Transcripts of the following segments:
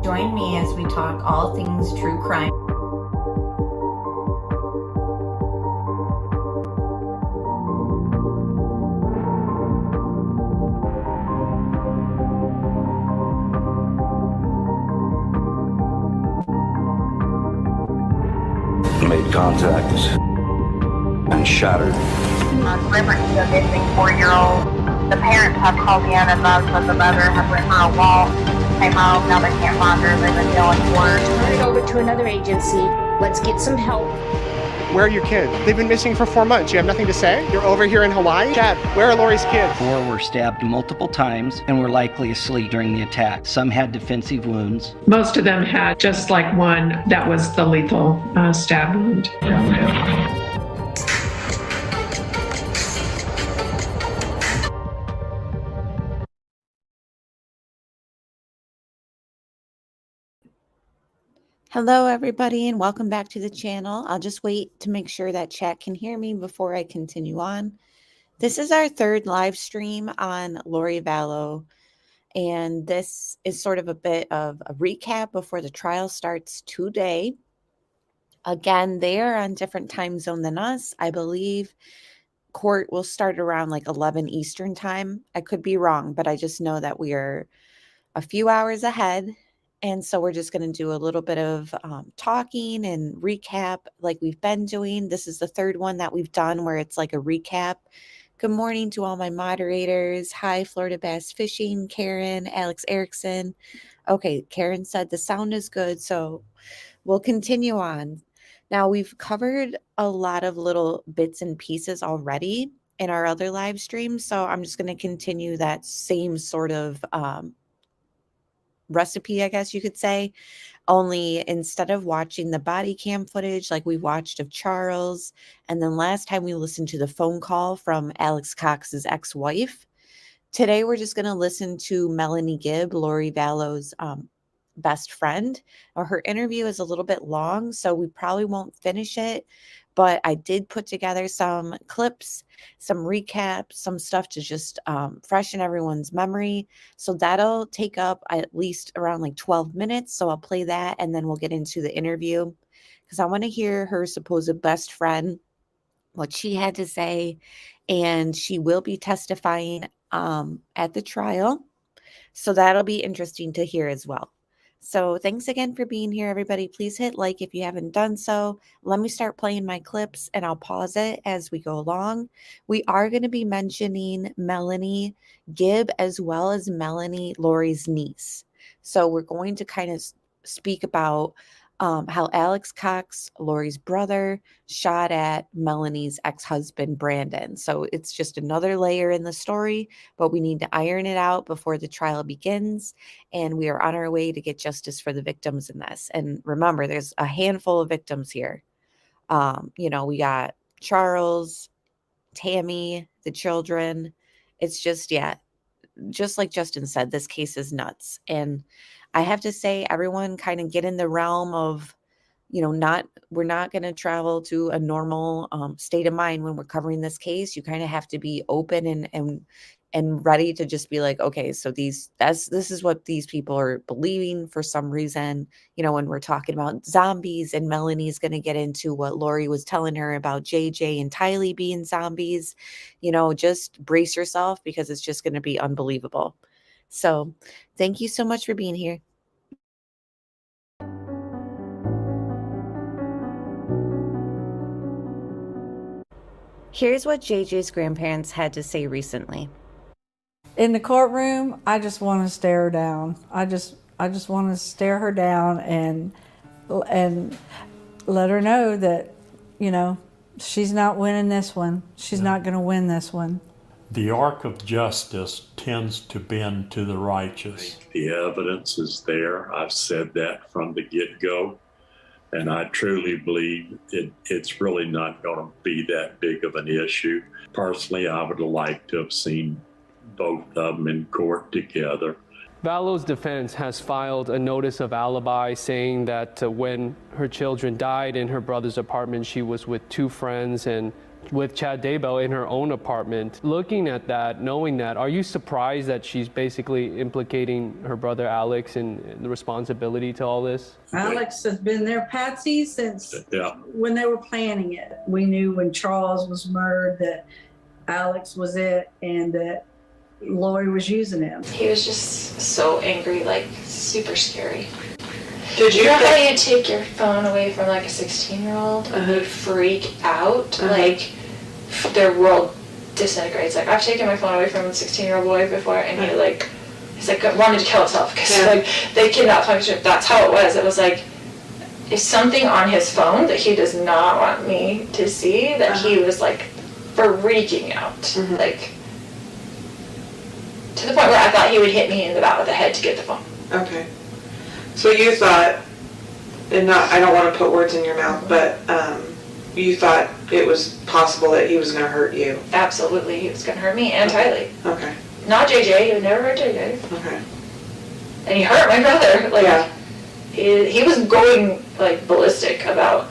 Join me as we talk all things true crime. Made contact and shattered. Liberty, a missing 4-year-old. The parents have called in and loved that the mother had went for a walk, came home, now they can't find her, they've been feeling worse. Turn it over to another agency. Let's get some help. Where are your kids? They've been missing for 4 months. You have nothing to say? You're over here in Hawaii? Chad, where are Lori's kids? 4 were stabbed multiple times and were likely asleep during the attack. Some had defensive wounds. Most of them had just like one that was the lethal stab wound. Hello everybody and welcome back to the channel. I'll just wait to make sure that chat can hear me before I continue on. This is our third live stream on Lorivallow, and this is sort of a bit of a recap before the trial starts today. Again, they are on different time zone than us. I believe court will start around like 11 Eastern time. I could be wrong, but I just know that we are a few hours ahead. And so we're just going to do a little bit of talking and recap like we've been doing. This is the third one that we've done where it's like a recap. Good morning to all my moderators. Hi, Florida Bass Fishing, Karen, Alex Erickson. Okay, Karen said the sound is good, so we'll continue on. Now, we've covered a lot of little bits and pieces already in our other live streams, so I'm just going to continue that same sort of recipe, I guess you could say, only instead of watching the body cam footage like we watched of Charles, and then last time we listened to the phone call from Alex Cox's ex-wife, today we're just going to listen to Melanie Gibb, Lorivallow's best friend. Her interview is a little bit long, so we probably won't finish it, but I did put together some clips, some recaps, some stuff to just freshen everyone's memory. So that'll take up at least around like 12 minutes. So I'll play that and then we'll get into the interview because I want to hear her supposed best friend, what she had to say, and she will be testifying at the trial. So that'll be interesting to hear as well. So thanks again for being here, everybody. Please hit like if you haven't done so. Let me start playing my clips and I'll pause it as we go along. We are going to be mentioning Melanie Gibb as well as Melanie, Lori's niece. So we're going to kind of speak about how Alex Cox, Lori's brother, shot at Melanie's ex-husband, Brandon. So it's just another layer in the story, but we need to iron it out before the trial begins. And we are on our way to get justice for the victims in this. And remember, there's a handful of victims here. We got Charles, Tammy, the children. It's just, just like Justin said, this case is nuts. And I have to say, everyone kind of get in the realm of, we're not going to travel to a normal state of mind when we're covering this case. You kind of have to be open and ready to just be like, okay, so this is what these people are believing for some reason. When we're talking about zombies, and Melanie's going to get into what Lori was telling her about JJ and Tylee being zombies, just brace yourself because it's just going to be unbelievable. So thank you so much for being here. Here's what JJ's grandparents had to say recently. In the courtroom, I just want to stare her down. I just want to stare her down and let her know that, she's not winning this one. She's not going to win this one. The arc of justice tends to bend to the righteous. The evidence is there. I've said that from the get-go. And I truly believe it's really not going to be that big of an issue. Personally, I would have liked to have seen both of them in court together. Vallow's defense has filed a notice of alibi saying that when her children died in her brother's apartment, she was with 2 friends and with Chad Daybell in her own apartment. Looking at that, knowing that, are you surprised that she's basically implicating her brother Alex in the responsibility to all this? Alex has been their patsy since when they were planning it. We knew when Charles was murdered that Alex was it and that Lori was using him. He was just so angry, like super scary. Did you know how you take your phone away from like a 16-year-old and they freak out? Like their world disintegrates. Like I've taken my phone away from a 16-year-old boy before, and he's like wanted to kill himself because like they kidnapped him. That's how it was. It was like if something on his phone that he does not want me to see, that he was like freaking out, like to the point where I thought he would hit me in the back of the head to get the phone. Okay. So you thought, and not, I don't want to put words in your mouth, but you thought it was possible that he was going to hurt you. Absolutely, he was going to hurt me and Tylee. Okay. Not JJ, he would never hurt JJ. Okay. And he hurt my brother. Like, he was going like ballistic about.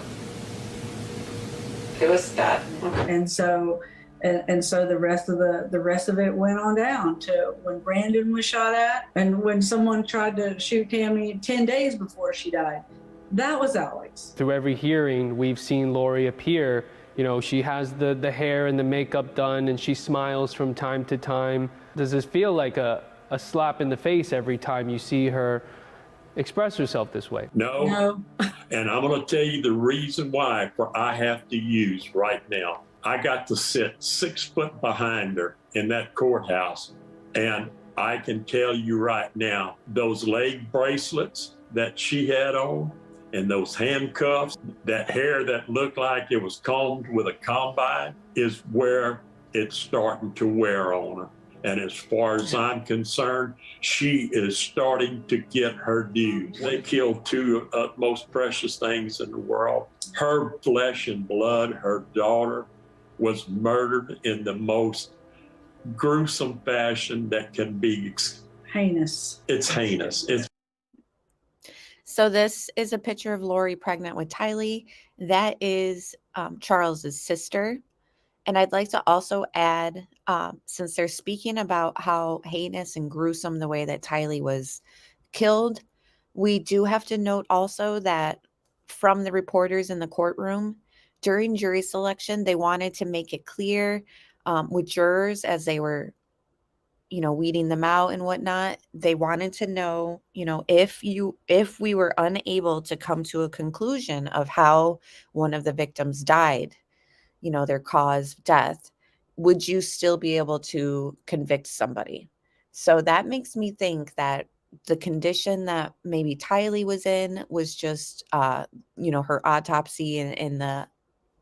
It was bad. And so. And so the rest of it went on down to when Brandon was shot at, and when someone tried to shoot Tammy 10 days before she died. That was Alex. Through every hearing, we've seen Lori appear. You know, she has the hair and the makeup done, and she smiles from time to time. Does this feel like a slap in the face every time you see her express herself this way? No. And I'm going to tell you the reason why I have to use right now. I got to sit 6 foot behind her in that courthouse, and I can tell you right now, those leg bracelets that she had on and those handcuffs, that hair that looked like it was combed with a combine is where it's starting to wear on her. And as far as I'm concerned, she is starting to get her dues. They killed two most precious things in the world. Her flesh and blood, her daughter, was murdered in the most gruesome fashion that can be heinous. It's heinous. So this is a picture of Lori pregnant with Tylee. That is Charles's sister. And I'd like to also add, since they're speaking about how heinous and gruesome the way that Tylee was killed, we do have to note also that from the reporters in the courtroom, during jury selection, they wanted to make it clear with jurors as they were, weeding them out and whatnot. They wanted to know, if we were unable to come to a conclusion of how one of the victims died, their cause of death, would you still be able to convict somebody? So that makes me think that the condition that maybe Tylee was in was just, her autopsy and the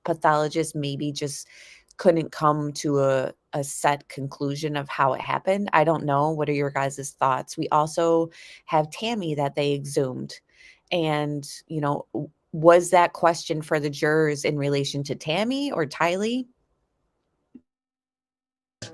pathologist maybe just couldn't come to a set conclusion of how it happened. I don't know. What are your guys' thoughts? We also have Tammy that they exhumed. And, was that question for the jurors in relation to Tammy or Tylee?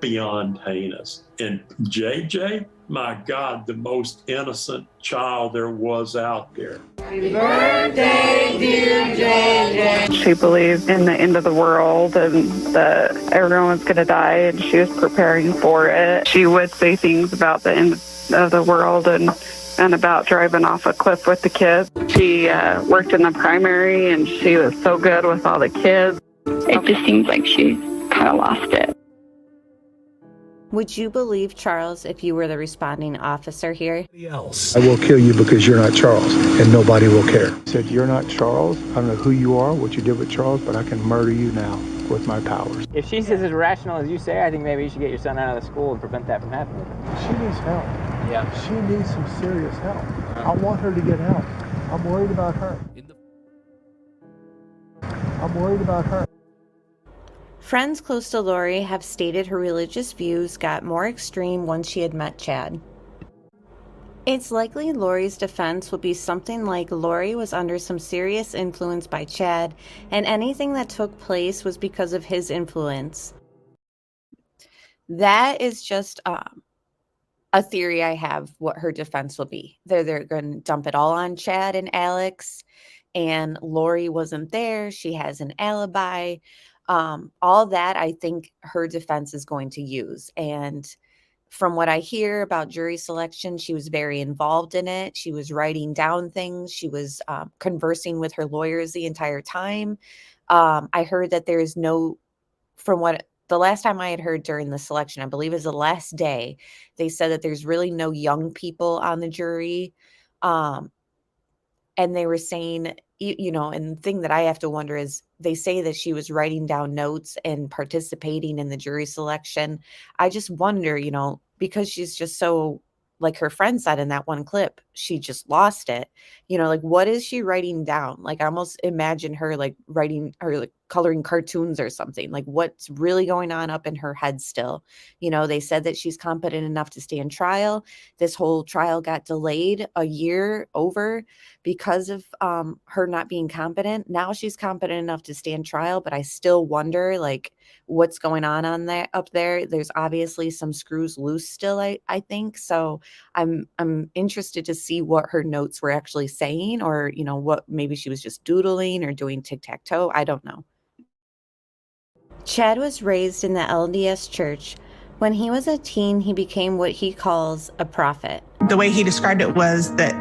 Beyond heinous. And JJ, my God, the most innocent child there was out there. Happy birthday, dear JJ. She believed in the end of the world and that everyone was going to die, and she was preparing for it. She would say things about the end of the world and about driving off a cliff with the kids. She worked in the primary, and she was so good with all the kids. It just seems like she kind of lost it. Would you believe Charles if you were the responding officer here? I will kill you because you're not Charles, and nobody will care. He said, you're not Charles. I don't know who you are, what you did with Charles, but I can murder you now with my powers. If she's as irrational as you say, I think maybe you should get your son out of the school and prevent that from happening. She needs help. Yeah. She needs some serious help. I want her to get help. I'm worried about her. I'm worried about her. Friends close to Lori have stated her religious views got more extreme once she had met Chad. It's likely Lori's defense would be something like Lori was under some serious influence by Chad, and anything that took place was because of his influence. That is just a theory I have what her defense will be. They're going to dump it all on Chad and Alex, and Lori wasn't there. She has an alibi. All that I think her defense is going to use. And from what I hear about jury selection, she was very involved in it. She was writing down things. She was conversing with her lawyers the entire time. I heard that there is no, from what the last time I had heard during the selection, I believe is the last day, they said that there's really no young people on the jury. And they were saying, and the thing that I have to wonder is they say that she was writing down notes and participating in the jury selection. I just wonder, because she's just so, like her friend said in that one clip, she just lost it. Like what is she writing down? Like I almost imagine her like writing or like coloring cartoons or something. Like what's really going on up in her head still? They said that she's competent enough to stand trial. This whole trial got delayed a year over because of her not being competent. Now she's competent enough to stand trial, but I still wonder like what's going on there up there. There's obviously some screws loose still, I think. So I'm interested to see what her notes were actually saying, or what maybe she was just doodling or doing tic-tac-toe. I don't know. Chad was raised in the LDS church. When he was a teen, he became what he calls a prophet. The way he described it was that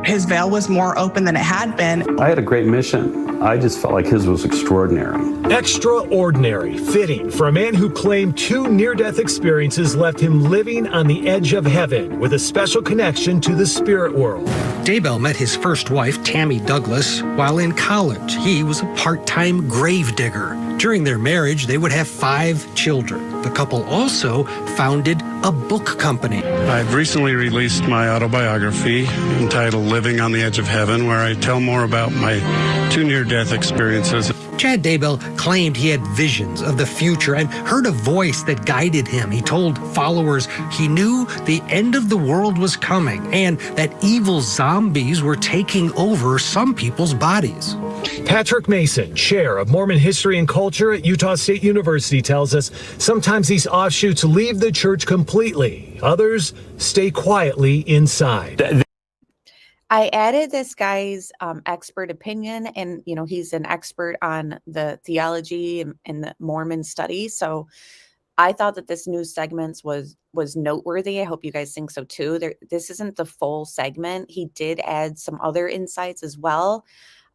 his veil was more open than it had been. I had a great mission. I just felt like his was extraordinary. Extraordinary, fitting for a man who claimed 2 near-death experiences left him living on the edge of heaven with a special connection to the spirit world. Daybell met his first wife, Tammy Douglas, while in college. He was a part-time grave digger. During their marriage, they would have 5 children. The couple also founded a book company. I've recently released my autobiography entitled Living on the Edge of Heaven, where I tell more about my 2 near-death experiences. Chad Daybell claimed he had visions of the future and heard a voice that guided him. He told followers he knew the end of the world was coming and that evil zombies were taking over some people's bodies. Patrick Mason, chair of Mormon history and culture at Utah State University, tells us sometimes these offshoots leave the church completely. Others stay quietly inside. I added this guy's expert opinion, and he's an expert on the theology and the Mormon study. So I thought that this news segment was noteworthy. I hope you guys think so too. This isn't the full segment. He did add some other insights as well.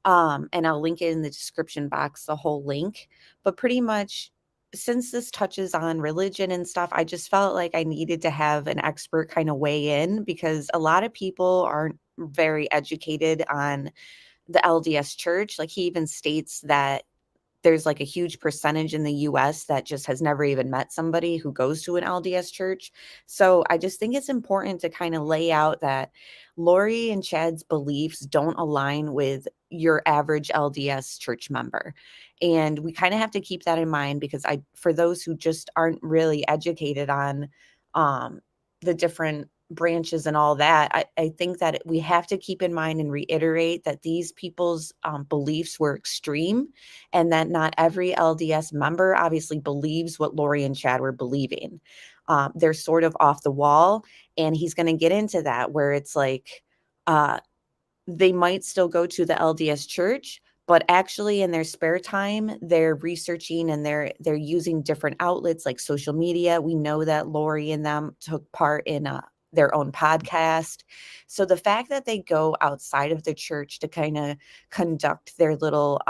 And I'll link it in the description box, the whole link. But pretty much, since this touches on religion and stuff, I just felt like I needed to have an expert kind of weigh in, because a lot of people aren't very educated on the LDS church. Like he even states that there's like a huge percentage in the US that just has never even met somebody who goes to an LDS church. So I just think it's important to kind of lay out that Lori and Chad's beliefs don't align with your average LDS church member. And we kind of have to keep that in mind, because for those who just aren't really educated on the different branches and all that, I think that we have to keep in mind and reiterate that these people's beliefs were extreme, and that not every LDS member obviously believes what Lori and Chad were believing. They're sort of off the wall, and he's going to get into that, where it's like they might still go to the LDS church, but actually in their spare time, they're researching and they're using different outlets like social media. We know that Lori and them took part in their own podcast. So the fact that they go outside of the church to kind of conduct their little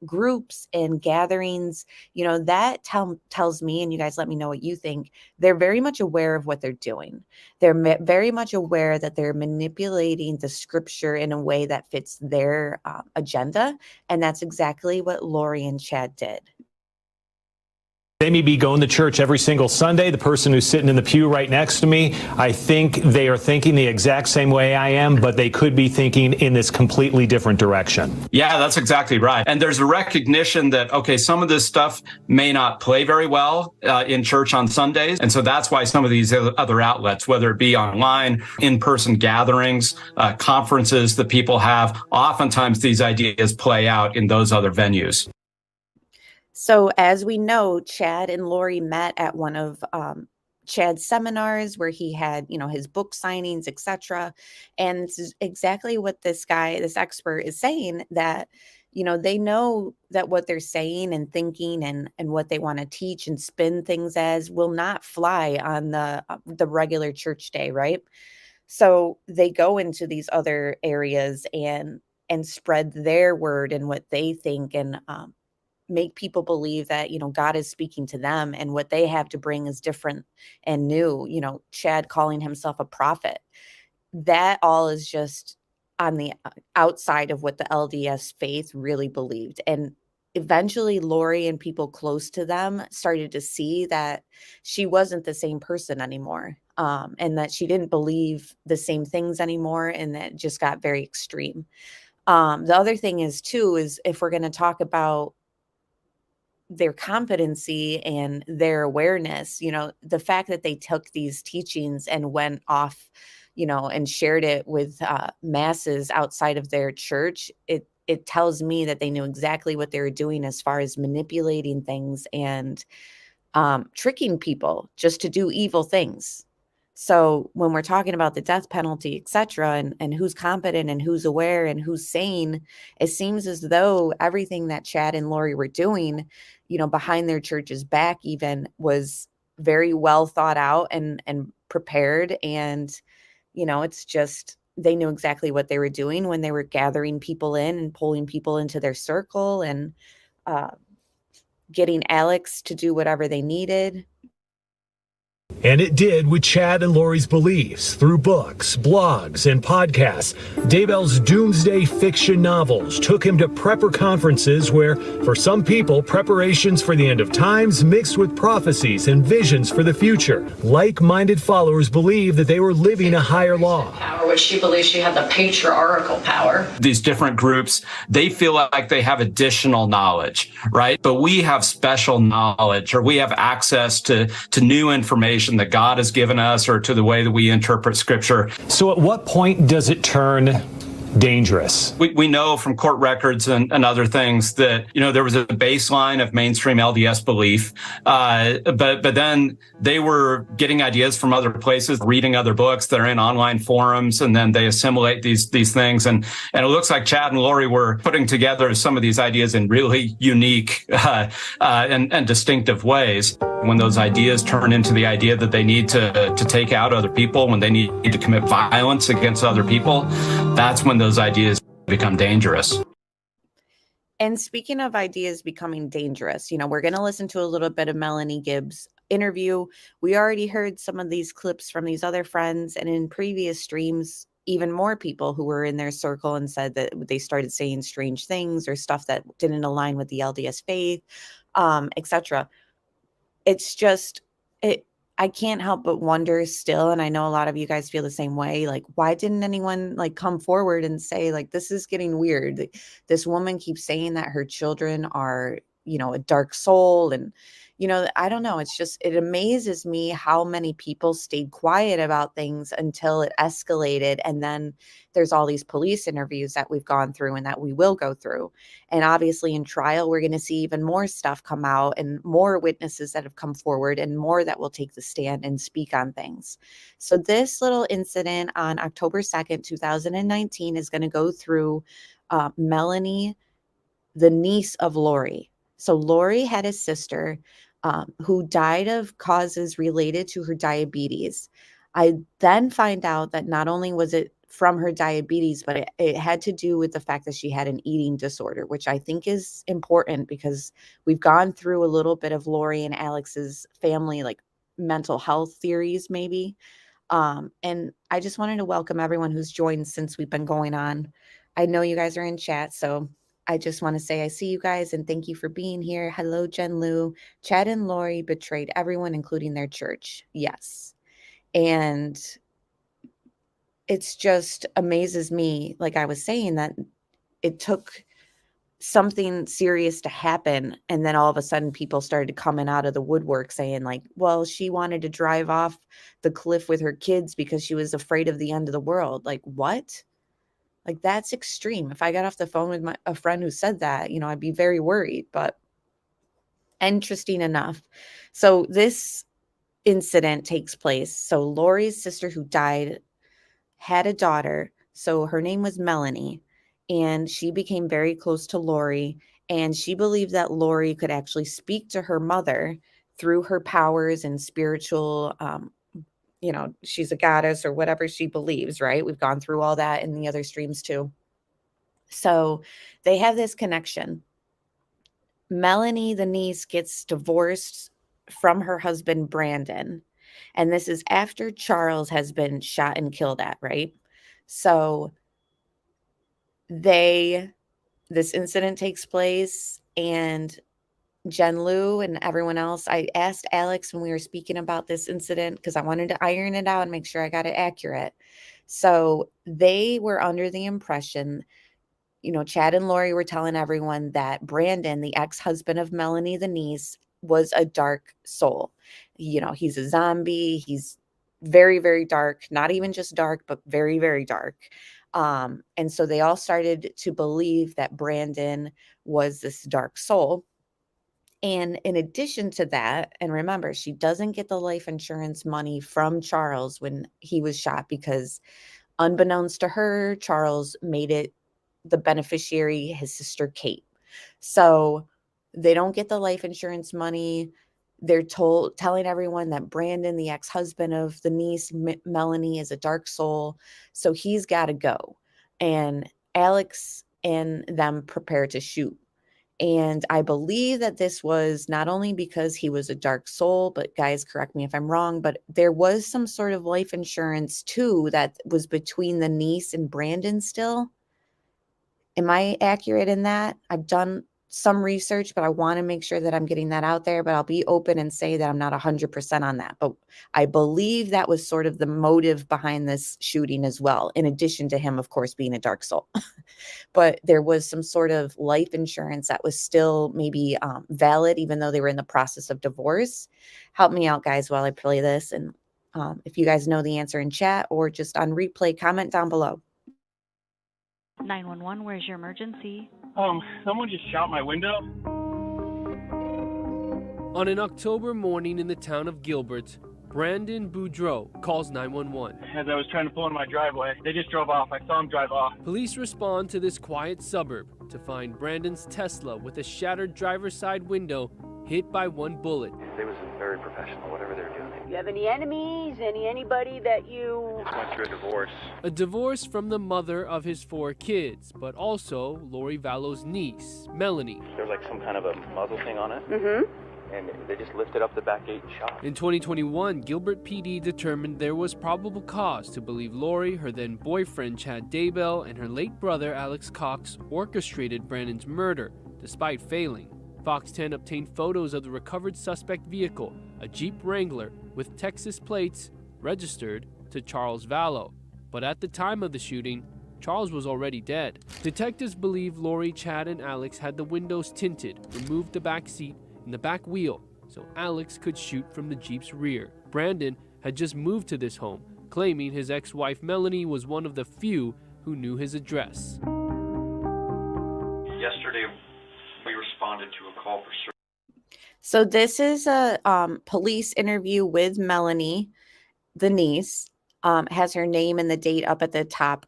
groups and gatherings, that tells me, and you guys let me know what you think, they're very much aware of what they're doing. They're very much aware that they're manipulating the scripture in a way that fits their agenda. And that's exactly what Lori and Chad did. They may be going to church every single Sunday. The person who's sitting in the pew right next to me, I think they are thinking the exact same way I am, but they could be thinking in this completely different direction. Yeah, that's exactly right. And there's a recognition that, okay, some of this stuff may not play very well in church on Sundays. And so that's why some of these other outlets, whether it be online, in-person gatherings, conferences that people have, oftentimes these ideas play out in those other venues. So as we know, Chad and Lori met at one of Chad's seminars where he had, his book signings, etc. And this is exactly what this expert is saying, that they know that what they're saying and thinking and what they want to teach and spin things as will not fly on the regular church day, right? So they go into these other areas and spread their word and what they think, and make people believe that God is speaking to them, and what they have to bring is different and new. Chad calling himself a prophet, that all is just on the outside of what the LDS faith really believed. And eventually Lori and people close to them started to see that she wasn't the same person anymore, and that she didn't believe the same things anymore, and that just got very extreme. The other thing is too, is if we're going to talk about their competency and their awareness, the fact that they took these teachings and went off, and shared it with masses outside of their church, it tells me that they knew exactly what they were doing as far as manipulating things and tricking people just to do evil things. So when we're talking about the death penalty, et cetera, and who's competent and who's aware and who's sane, it seems as though everything that Chad and Lori were doing, behind their church's back even, was very well thought out and prepared. And, it's just, they knew exactly what they were doing when they were gathering people in and pulling people into their circle and getting Alex to do whatever they needed. And it did with Chad and Lori's beliefs through books, blogs, and podcasts. Daybell's Doomsday fiction novels took him to prepper conferences where, for some people, preparations for the end of times mixed with prophecies and visions for the future. Like-minded followers believed that they were living a higher law. Power, which she believes she had the patriarchal power. These different groups, they feel like they have additional knowledge, right? But we have special knowledge, or we have access to new information that God has given us, or to the way that we interpret scripture. So at what point does it turn dangerous? We know from court records and other things that, there was a baseline of mainstream LDS belief, but then they were getting ideas from other places, reading other books that are in online forums, and then they assimilate these things. And it looks like Chad and Lori were putting together some of these ideas in really unique and distinctive ways. When those ideas turn into the idea that they need to take out other people, when they need to commit violence against other people, that's when those ideas become dangerous. And speaking of ideas becoming dangerous, we're going to listen to a little bit of Melanie Gibb's interview. We already heard some of these clips from these other friends, and in previous streams, even more people who were in their circle and said that they started saying strange things or stuff that didn't align with the LDS faith, etc. It's just, I can't help but wonder still, and I know a lot of you guys feel the same way, like, why didn't anyone come forward and say, this is getting weird. This woman keeps saying that her children are, a dark soul, and, I don't know. It's just, it amazes me how many people stayed quiet about things until it escalated. And then there's all these police interviews that we've gone through and that we will go through. And obviously in trial, we're going to see even more stuff come out and more witnesses that have come forward and more that will take the stand and speak on things. So this little incident on October 2nd, 2019 is going to go through Melanie, the niece of Lori. So Lori had a sister who died of causes related to her diabetes. I then find out that not only was it from her diabetes, but it had to do with the fact that she had an eating disorder, which I think is important because we've gone through a little bit of Lori and Alex's family, mental health theories, maybe. And I just wanted to welcome everyone who's joined since we've been going on. I know you guys are in chat, so I just want to say I see you guys and thank you for being here. Hello, Jen Lou. Chad and Lori betrayed everyone, including their church. Yes. And it's just amazes me, like I was saying, that it took something serious to happen. And then all of a sudden people started coming out of the woodwork saying well, she wanted to drive off the cliff with her kids because she was afraid of the end of the world. What? That's extreme. If I got off the phone with a friend who said that, I'd be very worried, but interesting enough. So this incident takes place. So Lori's sister who died had a daughter. So her name was Melanie. and she became very close to Lori, and she believed that Lori could actually speak to her mother through her powers and spiritual, she's a goddess or whatever she believes, right? We've gone through all that in the other streams too. So they have this connection. Melanie, the niece, gets divorced from her husband, Brandon. And this is after Charles has been shot and killed at, right? So this incident takes place, and Jen Lou and everyone else, I asked Alex when we were speaking about this incident because I wanted to iron it out and make sure I got it accurate. So they were under the impression, Chad and Lori were telling everyone that Brandon, the ex-husband of Melanie, the niece, was a dark soul. He's a zombie. He's very, very dark, not even just dark, but very, very dark. And so they all started to believe that Brandon was this dark soul. And in addition to that, and remember, she doesn't get the life insurance money from Charles when he was shot because unbeknownst to her, Charles made it the beneficiary his sister Kate. So they don't get the life insurance money. They're telling everyone that Brandon, the ex-husband of the niece, Melanie, is a dark soul. So he's got to go. And Alex and them prepare to shoot. And I believe that this was not only because he was a dark soul, but guys, correct me if I'm wrong, but there was some sort of life insurance too that was between the niece and Brandon still. Am I accurate in that? I've done some research, but I want to make sure that I'm getting that out there, but I'll be open and say that I'm not 100% on that. But I believe that was sort of the motive behind this shooting as well, in addition to him, of course, being a dark soul. But there was some sort of life insurance that was still maybe valid, even though they were in the process of divorce. Help me out, guys, while I play this. And if you guys know the answer in chat or just on replay, comment down below. 911, where's your emergency? Someone just shot my window. On an October morning in the town of Gilbert, Brandon Boudreau calls 911. As I was trying to pull into my driveway, they just drove off. I saw them drive off. Police respond to this quiet suburb to find Brandon's Tesla with a shattered driver's side window hit by one bullet. They was very professional, whatever they were doing. You have any enemies? Anybody that you... Just went through a divorce. A divorce from the mother of his 4 kids, but also Lorivallow's niece, Melanie. There was like some kind of a muzzle thing on it. Mm-hmm. And they just lifted up the back gate and shot. In 2021, Gilbert PD determined there was probable cause to believe Lori, her then boyfriend Chad Daybell, and her late brother Alex Cox orchestrated Brandon's murder, despite failing. Fox 10 obtained photos of the recovered suspect vehicle, a Jeep Wrangler with Texas plates registered to Charles Vallow. But at the time of the shooting, Charles was already dead. Detectives believe Lori, Chad, and Alex had the windows tinted, removed the back seat and the back wheel so Alex could shoot from the Jeep's rear. Brandon had just moved to this home, claiming his ex-wife Melanie was one of the few who knew his address. Yesterday, we responded to a call for service. So this is a police interview with Melanie, the niece. Has her name and the date up at the top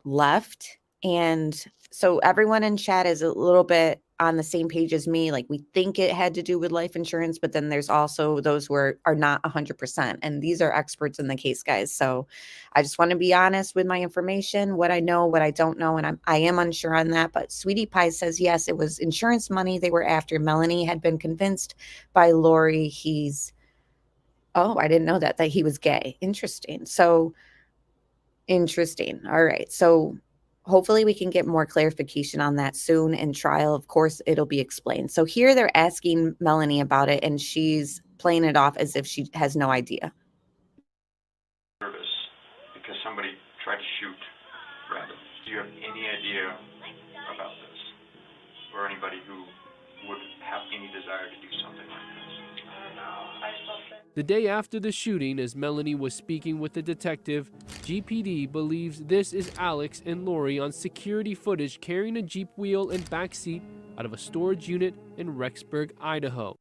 left. And so everyone in chat is a little bit on the same page as me. Like, we think it had to do with life insurance, but then there's also those who are not 100%. And these are experts in the case, guys. So I just want to be honest with my information, what I know, what I don't know. And I am unsure on that. But Sweetie Pie says, yes, it was insurance money they were after. Melanie had been convinced by Lori I didn't know that he was gay. Interesting. So interesting. All right. So hopefully we can get more clarification on that soon in trial. Of course, it'll be explained. So here they're asking Melanie about it, and she's playing it off as if she has no idea. Nervous because somebody tried to shoot Brandon. Do you have any idea about this? Or anybody who would have any desire to do something like this? I don't know. The day after the shooting, as Melanie was speaking with the detective, GPD believes this is Alex and Lori on security footage carrying a Jeep wheel and backseat out of a storage unit in Rexburg, Idaho.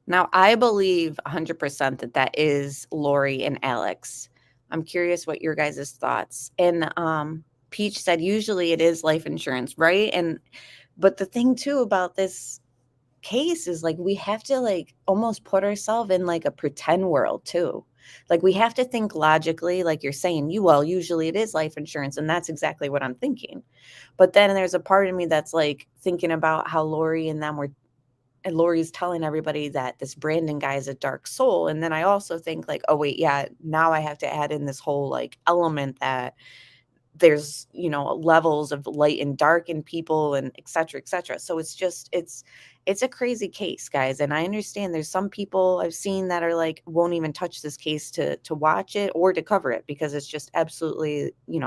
Now, I believe 100% that is Lori and Alex. I'm curious what your guys' thoughts. And Peach said usually it is life insurance, right? But the thing too about this case is like we have to like almost put ourselves in like a pretend world too. Like we have to think logically, like you're saying, usually it is life insurance, and that's exactly what I'm thinking. But then there's a part of me that's like thinking about how Lori and them were, and Lori's telling everybody that this Brandon guy is a dark soul. And then I also think like, oh wait, yeah, now I have to add in this whole like element that there's, levels of light and dark in people and et cetera, et cetera. So it's a crazy case, guys. And I understand there's some people I've seen that are like, won't even touch this case to watch it or to cover it because it's just absolutely, you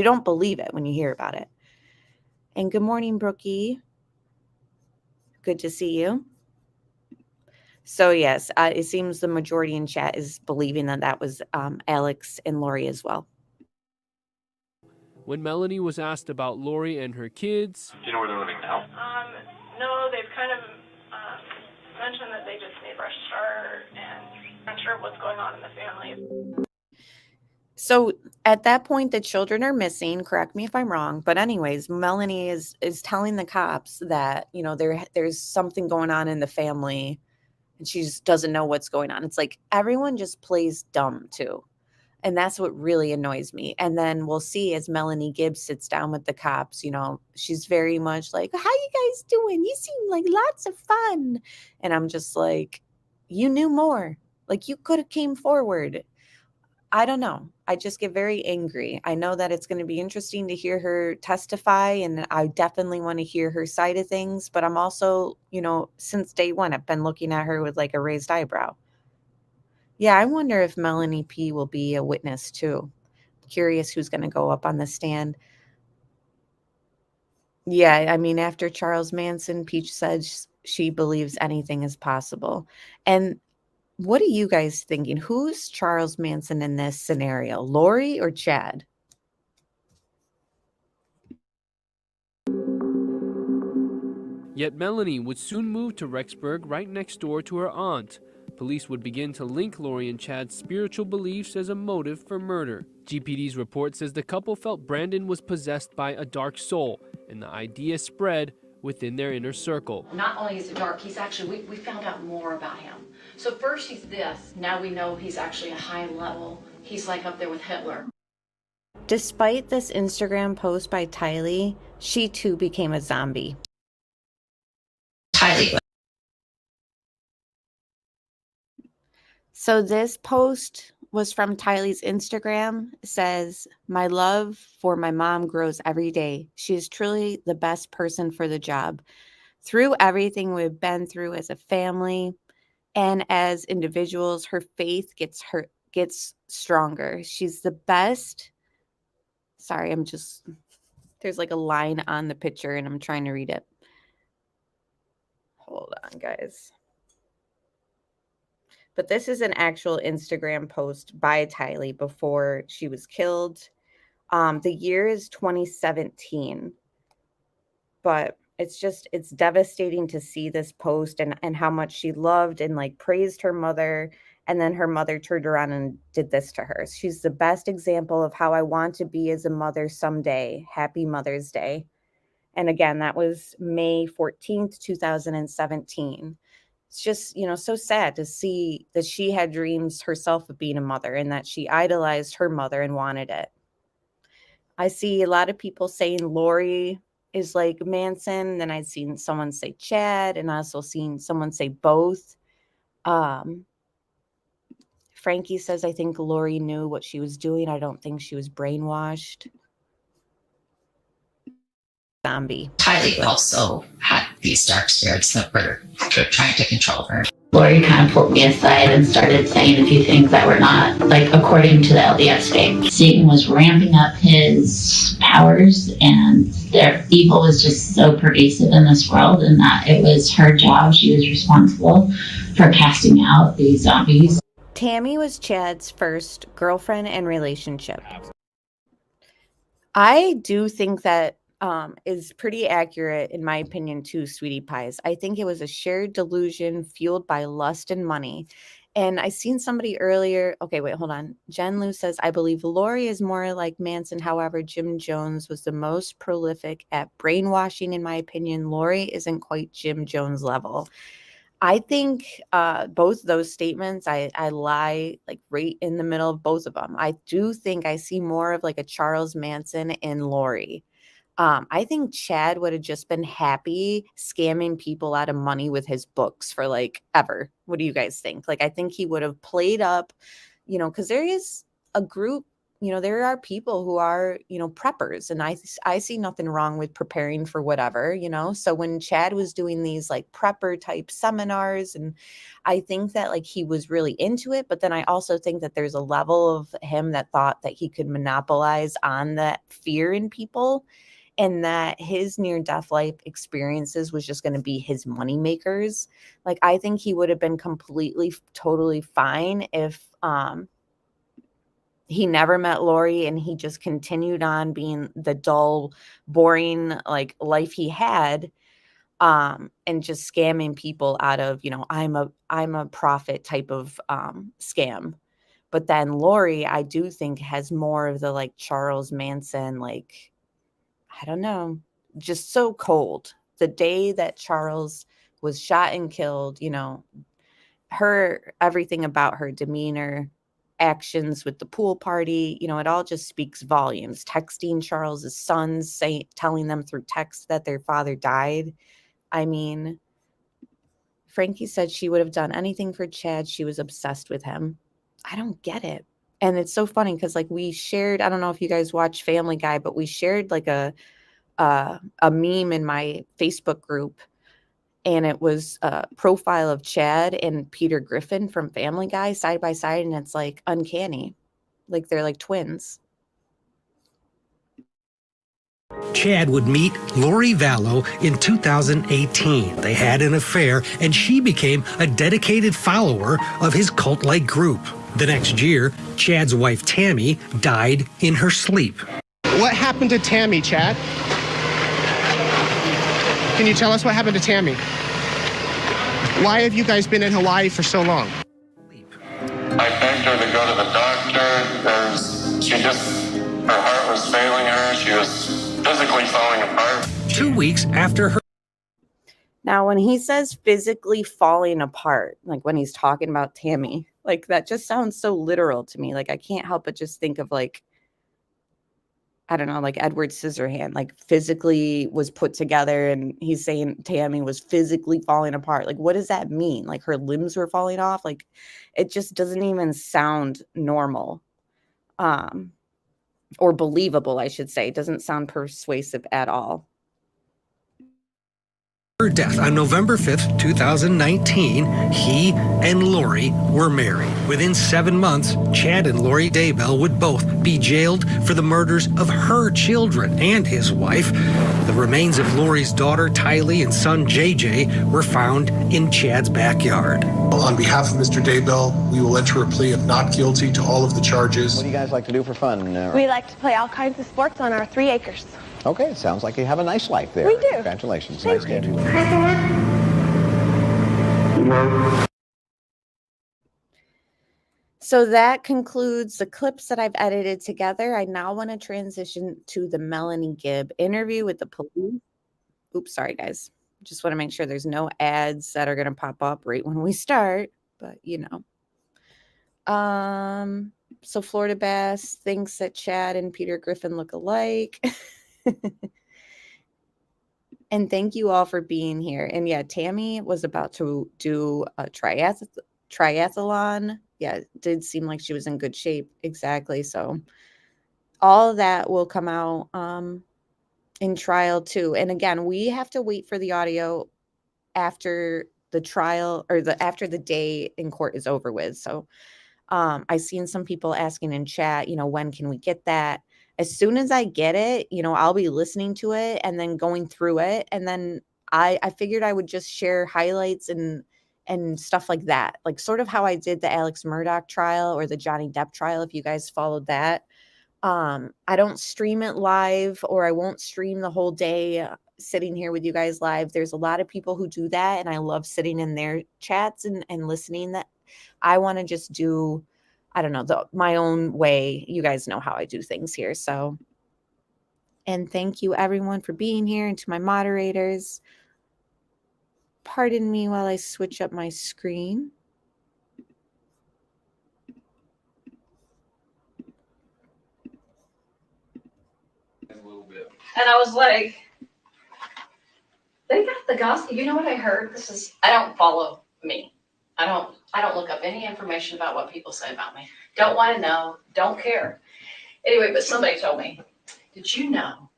don't believe it when you hear about it. And good morning, Brookie. Good to see you. So yes, it seems the majority in chat is believing that was Alex and Lori as well. When Melanie was asked about Lori and her kids, Do you know where they're living now? No, they've kind of mentioned that they just need a fresh start and not sure what's going on in the family. So at that point, the children are missing. Correct me if I'm wrong, but anyways, Melanie is telling the cops that there's something going on in the family, and she just doesn't know what's going on. It's like everyone just plays dumb too. And that's what really annoys me. And then we'll see as Melanie Gibb sits down with the cops, she's very much like, how you guys doing? You seem like lots of fun. And I'm just like, you knew more. Like you could have came forward. I don't know. I just get very angry. I know that it's going to be interesting to hear her testify, and I definitely want to hear her side of things. But I'm also, since day one, I've been looking at her with like a raised eyebrow. Yeah, I wonder if Melanie P will be a witness too. Curious who's going to go up on the stand. Yeah, I mean, after Charles Manson, Peach said she believes anything is possible. And what are you guys thinking? Who's Charles Manson in this scenario, Lori or Chad? Yet Melanie would soon move to Rexburg right next door to her aunt. Police would begin to link Lori and Chad's spiritual beliefs as a motive for murder. GPD's report says the couple felt Brandon was possessed by a dark soul, and the idea spread within their inner circle. Not only is it dark, he's actually, we found out more about him. So first he's this, now we know he's actually a high level. He's like up there with Hitler. Despite this Instagram post by Tylee, she too became a zombie. Tylee. So this post was from Tylee's Instagram. It says, my love for my mom grows every day. She is truly the best person for the job. Through everything we've been through as a family and as individuals, her faith gets stronger. She's the best. Sorry, there's like a line on the picture and I'm trying to read it. Hold on, guys. But this is an actual Instagram post by Tylee before she was killed. The year is 2017. But it's devastating to see this post and how much she loved and like praised her mother. And then her mother turned around and did this to her. She's the best example of how I want to be as a mother someday. Happy Mother's Day. And again, that was May 14th, 2017. It's just, so sad to see that she had dreams herself of being a mother and that she idolized her mother and wanted it. I see a lot of people saying Lori is like Manson. Then I've seen someone say Chad, and I also seen someone say both. Frankie says, I think Lori knew what she was doing. I don't think she was brainwashed. Zombie. Tylee also had these dark spirits that were trying to control her. Lori kind of pulled me aside and started saying a few things that were not, like, according to the LDS faith. Satan was ramping up his powers, and their evil was just so pervasive in this world, and that it was her job. She was responsible for casting out these zombies. Tammy was Chad's first girlfriend and relationship. I do think that is pretty accurate in my opinion too, Sweetie Pies. I think it was a shared delusion fueled by lust and money. And I seen somebody earlier. Okay, wait, hold on. Jen Lou says, I believe Lori is more like Manson. However, Jim Jones was the most prolific at brainwashing, in my opinion. Lori isn't quite Jim Jones level. I think both those statements, I lie like right in the middle of both of them. I do think I see more of like a Charles Manson in Lori. I think Chad would have just been happy scamming people out of money with his books for like ever. What do you guys think? Like, I think he would have played up, because there is a group, there are people who are, preppers, and I see nothing wrong with preparing for whatever, So when Chad was doing these like prepper type seminars, and I think that like he was really into it, but then I also think that there's a level of him that thought that he could monopolize on that fear in people, and that his near-death life experiences was just going to be his money makers. Like, I think he would have been completely, totally fine if he never met Lori and he just continued on being the dull, boring like life he had, and just scamming people out of, I'm a prophet type of scam. But then Lori, I do think, has more of the like Charles Manson, like, I don't know, just so cold. The day that Charles was shot and killed, everything about her demeanor, actions with the pool party, it all just speaks volumes. Texting Charles's sons, telling them through text that their father died. I mean, Frankie said she would have done anything for Chad. She was obsessed with him. I don't get it. And it's so funny because like we shared, I don't know if you guys watch Family Guy, but we shared like a meme in my Facebook group, and it was a profile of Chad and Peter Griffin from Family Guy side by side, and it's like uncanny, like they're like twins. Chad would meet Lorivallow in 2018. They had an affair, and she became a dedicated follower of his cult-like group. The next year, Chad's wife Tammy died in her sleep. What happened to Tammy, Chad? Can you tell us what happened to Tammy? Why have you guys been in Hawaii for so long? I begged her to go to the doctor because her heart was failing her. She was physically falling apart. 2 weeks after her. Now, when he says physically falling apart, like when he's talking about Tammy, like that just sounds so literal to me. Like I can't help but just think of like, I don't know, like Edward Scissorhand, like physically was put together, and he's saying Tammy was physically falling apart. Like, what does that mean? Like her limbs were falling off? Like, it just doesn't even sound normal, or believable, I should say. It doesn't sound persuasive at all. Her death on November 5th, 2019, he and Lori were married. Within 7 months, Chad and Lori Daybell would both be jailed for the murders of her children and his wife. The remains of Lori's daughter, Tylee, and son, JJ, were found in Chad's backyard. On behalf of Mr. Daybell, we will enter a plea of not guilty to all of the charges. What do you guys like to do for fun? We like to play all kinds of sports on our 3 acres. Okay, it sounds like you have a nice life there. We do. Congratulations. Thank Nice to meet you. So that concludes the clips that I've edited together. I now want to transition to the Melanie Gibb interview with the police. Oops, sorry, guys. Just want to make sure there's no ads that are going to pop up right when we start, but so Florida Bass thinks that Chad and Peter Griffin look alike. And thank you all for being here. And yeah, Tammy was about to do a triathlon. Yeah, it did seem like she was in good shape. Exactly. So all of that will come out in trial too. And again, we have to wait for the audio after the trial, or after the day in court is over with. So I've seen some people asking in chat, when can we get that? As soon as I get it, I'll be listening to it and then going through it. And then I figured I would just share highlights and stuff like that, like sort of how I did the Alex Murdaugh trial or the Johnny Depp trial, if you guys followed that. I don't stream it live, or I won't stream the whole day sitting here with you guys live. There's a lot of people who do that, and I love sitting in their chats and listening I want to just do, I don't know, my own way. You guys know how I do things here. So, and thank you everyone for being here, and to my moderators. Pardon me while I switch up my screen. And I was like, they got the gossip. You know what I heard? I don't follow me. I don't look up any information about what people say about me. Don't want to know, don't care. Anyway, but somebody told me, did you know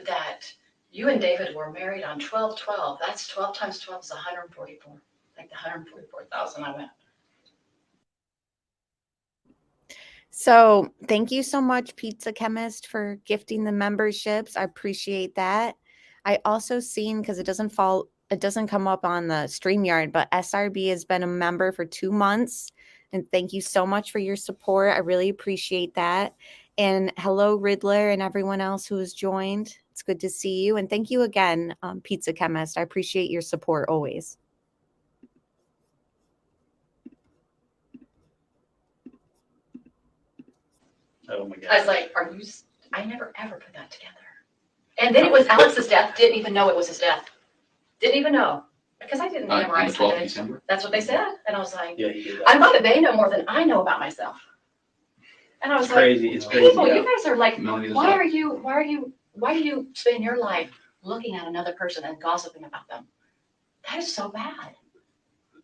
that you and David were married on 12/12? That's 12 times 12 is 144. Like the 144,000 I went. So thank you so much, Pizza Chemist, for gifting the memberships. I appreciate that. I also seen, because it doesn't come up on the StreamYard, but SRB has been a member for 2 months. And thank you so much for your support. I really appreciate that. And hello, Riddler, and everyone else who has joined. It's good to see you. And thank you again, Pizza Chemist. I appreciate your support always. Oh my God. I was like, I never ever put that together. And then it was Alex's death. Didn't even know it was his death. Didn't even know. Because I didn't memorize the day. December? That's what they said. And I was like, yeah, I thought that they know more than I know about myself. And I was crazy. It's crazy. People, you guys are like, why do you spend your life looking at another person and gossiping about them? That is so bad.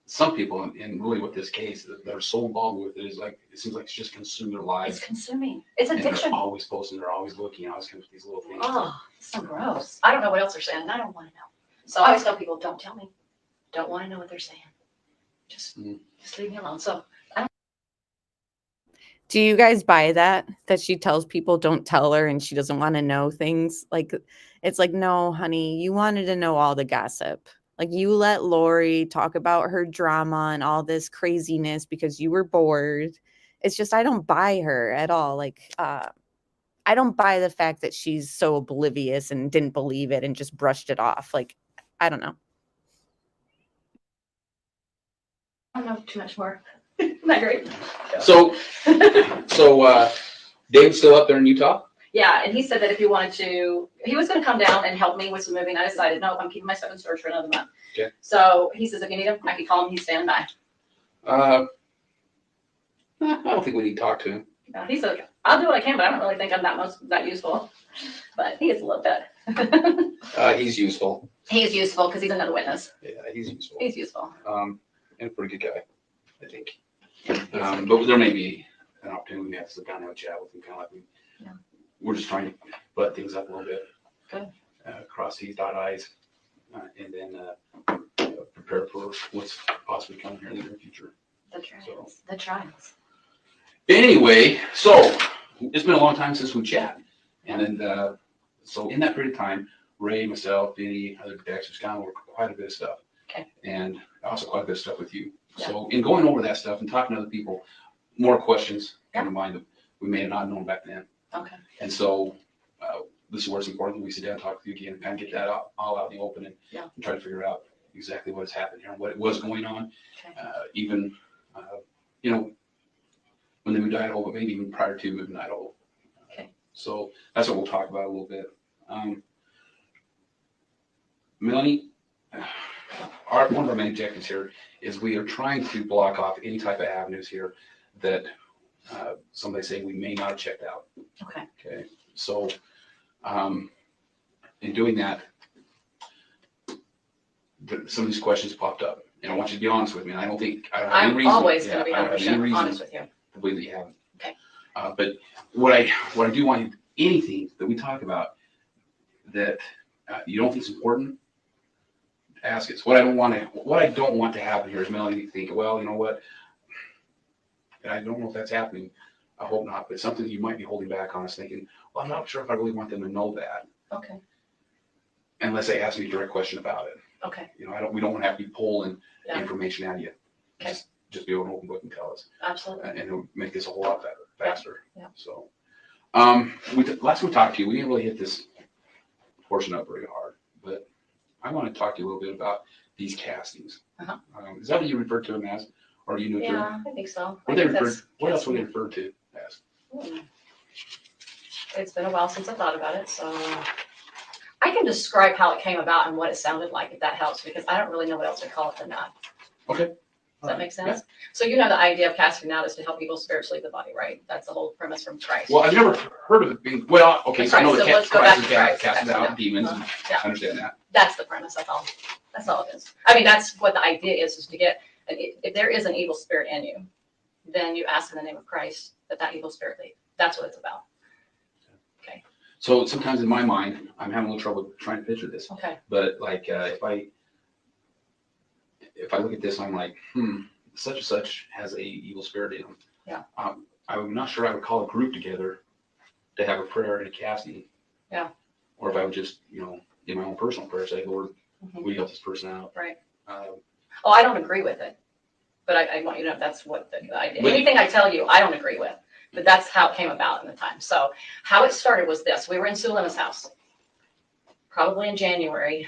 Some people, and really with this case, that are so involved with it, is like, it seems like it's just consuming their lives. It's consuming. It's addiction. And they're always posting, they're always looking, always coming with these little things. Oh, it's so gross. I don't know what else they're saying, and I don't want to know. So I always tell people, don't tell me. Don't want to know what they're saying. Just leave me alone. So do you guys buy that she tells people don't tell her and she doesn't want to know things? Like, it's like, no, honey, you wanted to know all the gossip. Like, you let Lori talk about her drama and all this craziness because you were bored. It's just, I don't buy her at all. Like, I don't buy the fact that she's so oblivious and didn't believe it and just brushed it off. Like, I don't know. I don't know too much more. Isn't that great? So Dave's still up there in Utah? Yeah, and he said that if you wanted to, he was going to come down and help me with some moving. I decided, no, I'm keeping my stuff in storage for another month. Okay. So he says, if you need him, I can call him. He's standing by. I don't think we need to talk to him. He's okay. I'll do what I can, but I don't really think I'm that useful. But he is a little bit. He's useful. He is useful because he's another witness. Yeah, he's useful. He's useful. And a pretty good guy, I think. But there may be an opportunity we have to sit down and have a chat with him, kind of like we're just trying to butt things up a little bit. Good. Cross T's, dot I's, and then prepare for what's possibly coming here in the near future. The trials. The trials. Anyway, so it's been a long time since we chat. And then, so in that period of time, Ray, myself, Vinny, other Dexter's gone over quite a bit of stuff. Okay. And also quite a bit of stuff with you. Yeah. So in going over that stuff and talking to other people, more questions come to mind that we may have not known back then. Okay. And so this is where it's important. We sit down and talk with you again and kind of get that all out in the open and try to figure out exactly what's happened here and what it was going on. Okay. Even, when they moved to Idaho, but maybe even prior to moving to Idaho. Okay. So that's what we'll talk about a little bit. Melanie, one of our main objectives here is we are trying to block off any type of avenues here that somebody saying we may not have checked out. Okay. Okay. So in doing that, some of these questions popped up, and I want you to be honest with me. And I don't have any reason. I'm always going to be 100% honest with you. To believe that you haven't. Okay. But what I do want you, anything that we talk about that you don't think is important, ask us. What I don't want to happen here is Melanie think, well, you know what? And I don't know if that's happening. I hope not. But something you might be holding back on us, thinking, well, I'm not sure if I really want them to know that. Okay. Unless they ask me a direct question about it. Okay. We don't want to have to be pulling information out of you. Okay. Just be an open book and tell us. Absolutely. And it'll make this a whole lot better, faster. Yeah. So, Last we talked to you, we didn't really hit this portion up very hard, but I want to talk to you a little bit about these castings. Is that what you referred to them as, or do you know? Yeah, I think so. What else were they referred to as? It's been a while since I thought about it, so I can describe how it came about and what it sounded like, if that helps, because I don't really know what else to call it than that. Okay. Does that make sense? Yeah. So you know the idea of casting out is to help evil spirits leave the body, right? That's the whole premise from Christ. Well, I've never heard of it being, well, okay, so I know that let's go back to Christ Christ. casted out demons. Yeah. I understand that. That's the premise, that's all. That's all it is. I mean, that's what the idea is to get, if there is an evil spirit in you, then you ask in the name of Christ that evil spirit leave. That's what it's about. Okay. So sometimes in my mind, I'm having a little trouble trying to picture this. Okay. But like, if I look at this, I'm like, such and such has a evil spirit in them. Yeah. I'm not sure I would call a group together to have a prayer and a casting. Yeah. Or if I would just, in my own personal prayer, say, Lord, will you help this person out? Right. I don't agree with it, but I want you to know that's what the idea. Anything I tell you, I don't agree with, but that's how it came about in the time. So how it started was this: we were in Sulema's house, probably in January.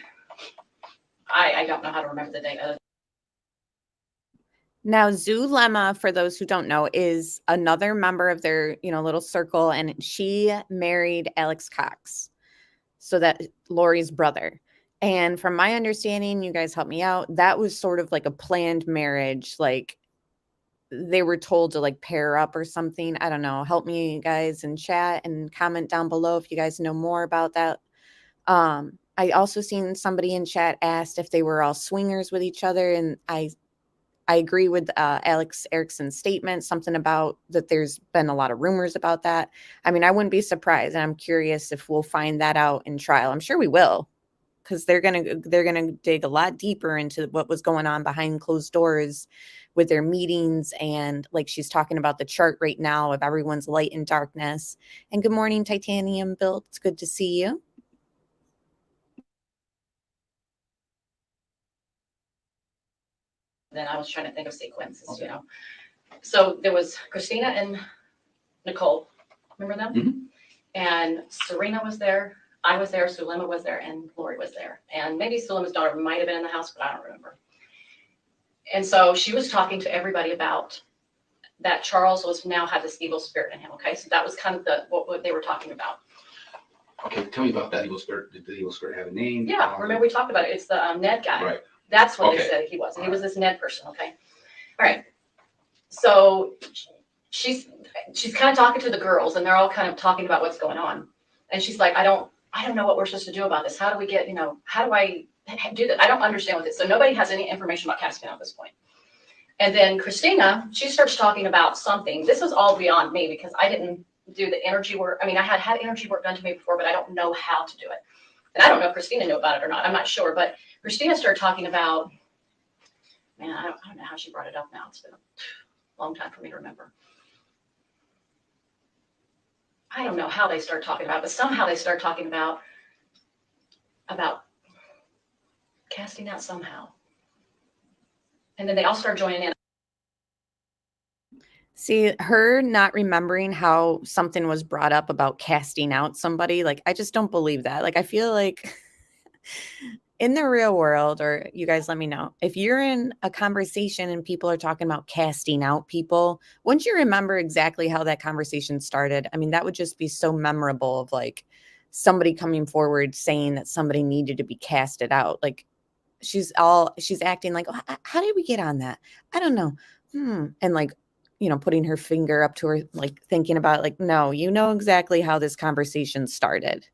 I don't know how to remember the date. Now, Zulema, for those who don't know, is another member of their, little circle, and she married Alex Cox, so that Lori's brother. And from my understanding, you guys help me out, that was sort of like a planned marriage. Like they were told to like pair up or something. I don't know. Help me guys in chat and comment down below if you guys know more about that. I also seen somebody in chat asked if they were all swingers with each other, and I agree with Alex Erickson's statement, something about that there's been a lot of rumors about that. I mean, I wouldn't be surprised, and I'm curious if we'll find that out in trial. I'm sure we will, because they're gonna dig a lot deeper into what was going on behind closed doors with their meetings, and like she's talking about the chart right now of everyone's light and darkness. And good morning, Titanium Built. It's good to see you. Then I was trying to think of sequences, So there was Christina and Nicole. Remember them? Mm-hmm. And Serena was there. I was there. Sulema was there. And Lori was there. And maybe Sulema's daughter might have been in the house, but I don't remember. And so she was talking to everybody about that Charles had this evil spirit in him. Okay. So that was kind of what they were talking about. Okay. Tell me about that evil spirit. Did the evil spirit have a name? Yeah. Remember we talked about it. It's the Ned guy. Right. That's what they said he was. And he was this Ned person. Okay. All right. So she's kind of talking to the girls, and they're all kind of talking about what's going on. And she's like, I don't know what we're supposed to do about this. How do we get, how do I do that? I don't understand what this. So nobody has any information about casting out at this point. And then Christina, she starts talking about something. This was all beyond me because I didn't do the energy work. I mean, I had energy work done to me before, but I don't know how to do it. And I don't know if Christina knew about it or not. I'm not sure. But Christina started talking about, man, I don't know how she brought it up now. It's been a long time for me to remember. I don't know how they start talking about it, but somehow they start talking about casting out somehow. And then they all start joining in. See, her not remembering how something was brought up about casting out somebody, like, I just don't believe that. Like, I feel like in the real world, or you guys let me know, if you're in a conversation and people are talking about casting out people, wouldn't you remember exactly how that conversation started? I mean, that would just be so memorable of like somebody coming forward saying that somebody needed to be casted out. Like she's acting like, oh, how did we get on that? I don't know. And like, putting her finger up to her, like thinking about it, like, no, you know exactly how this conversation started.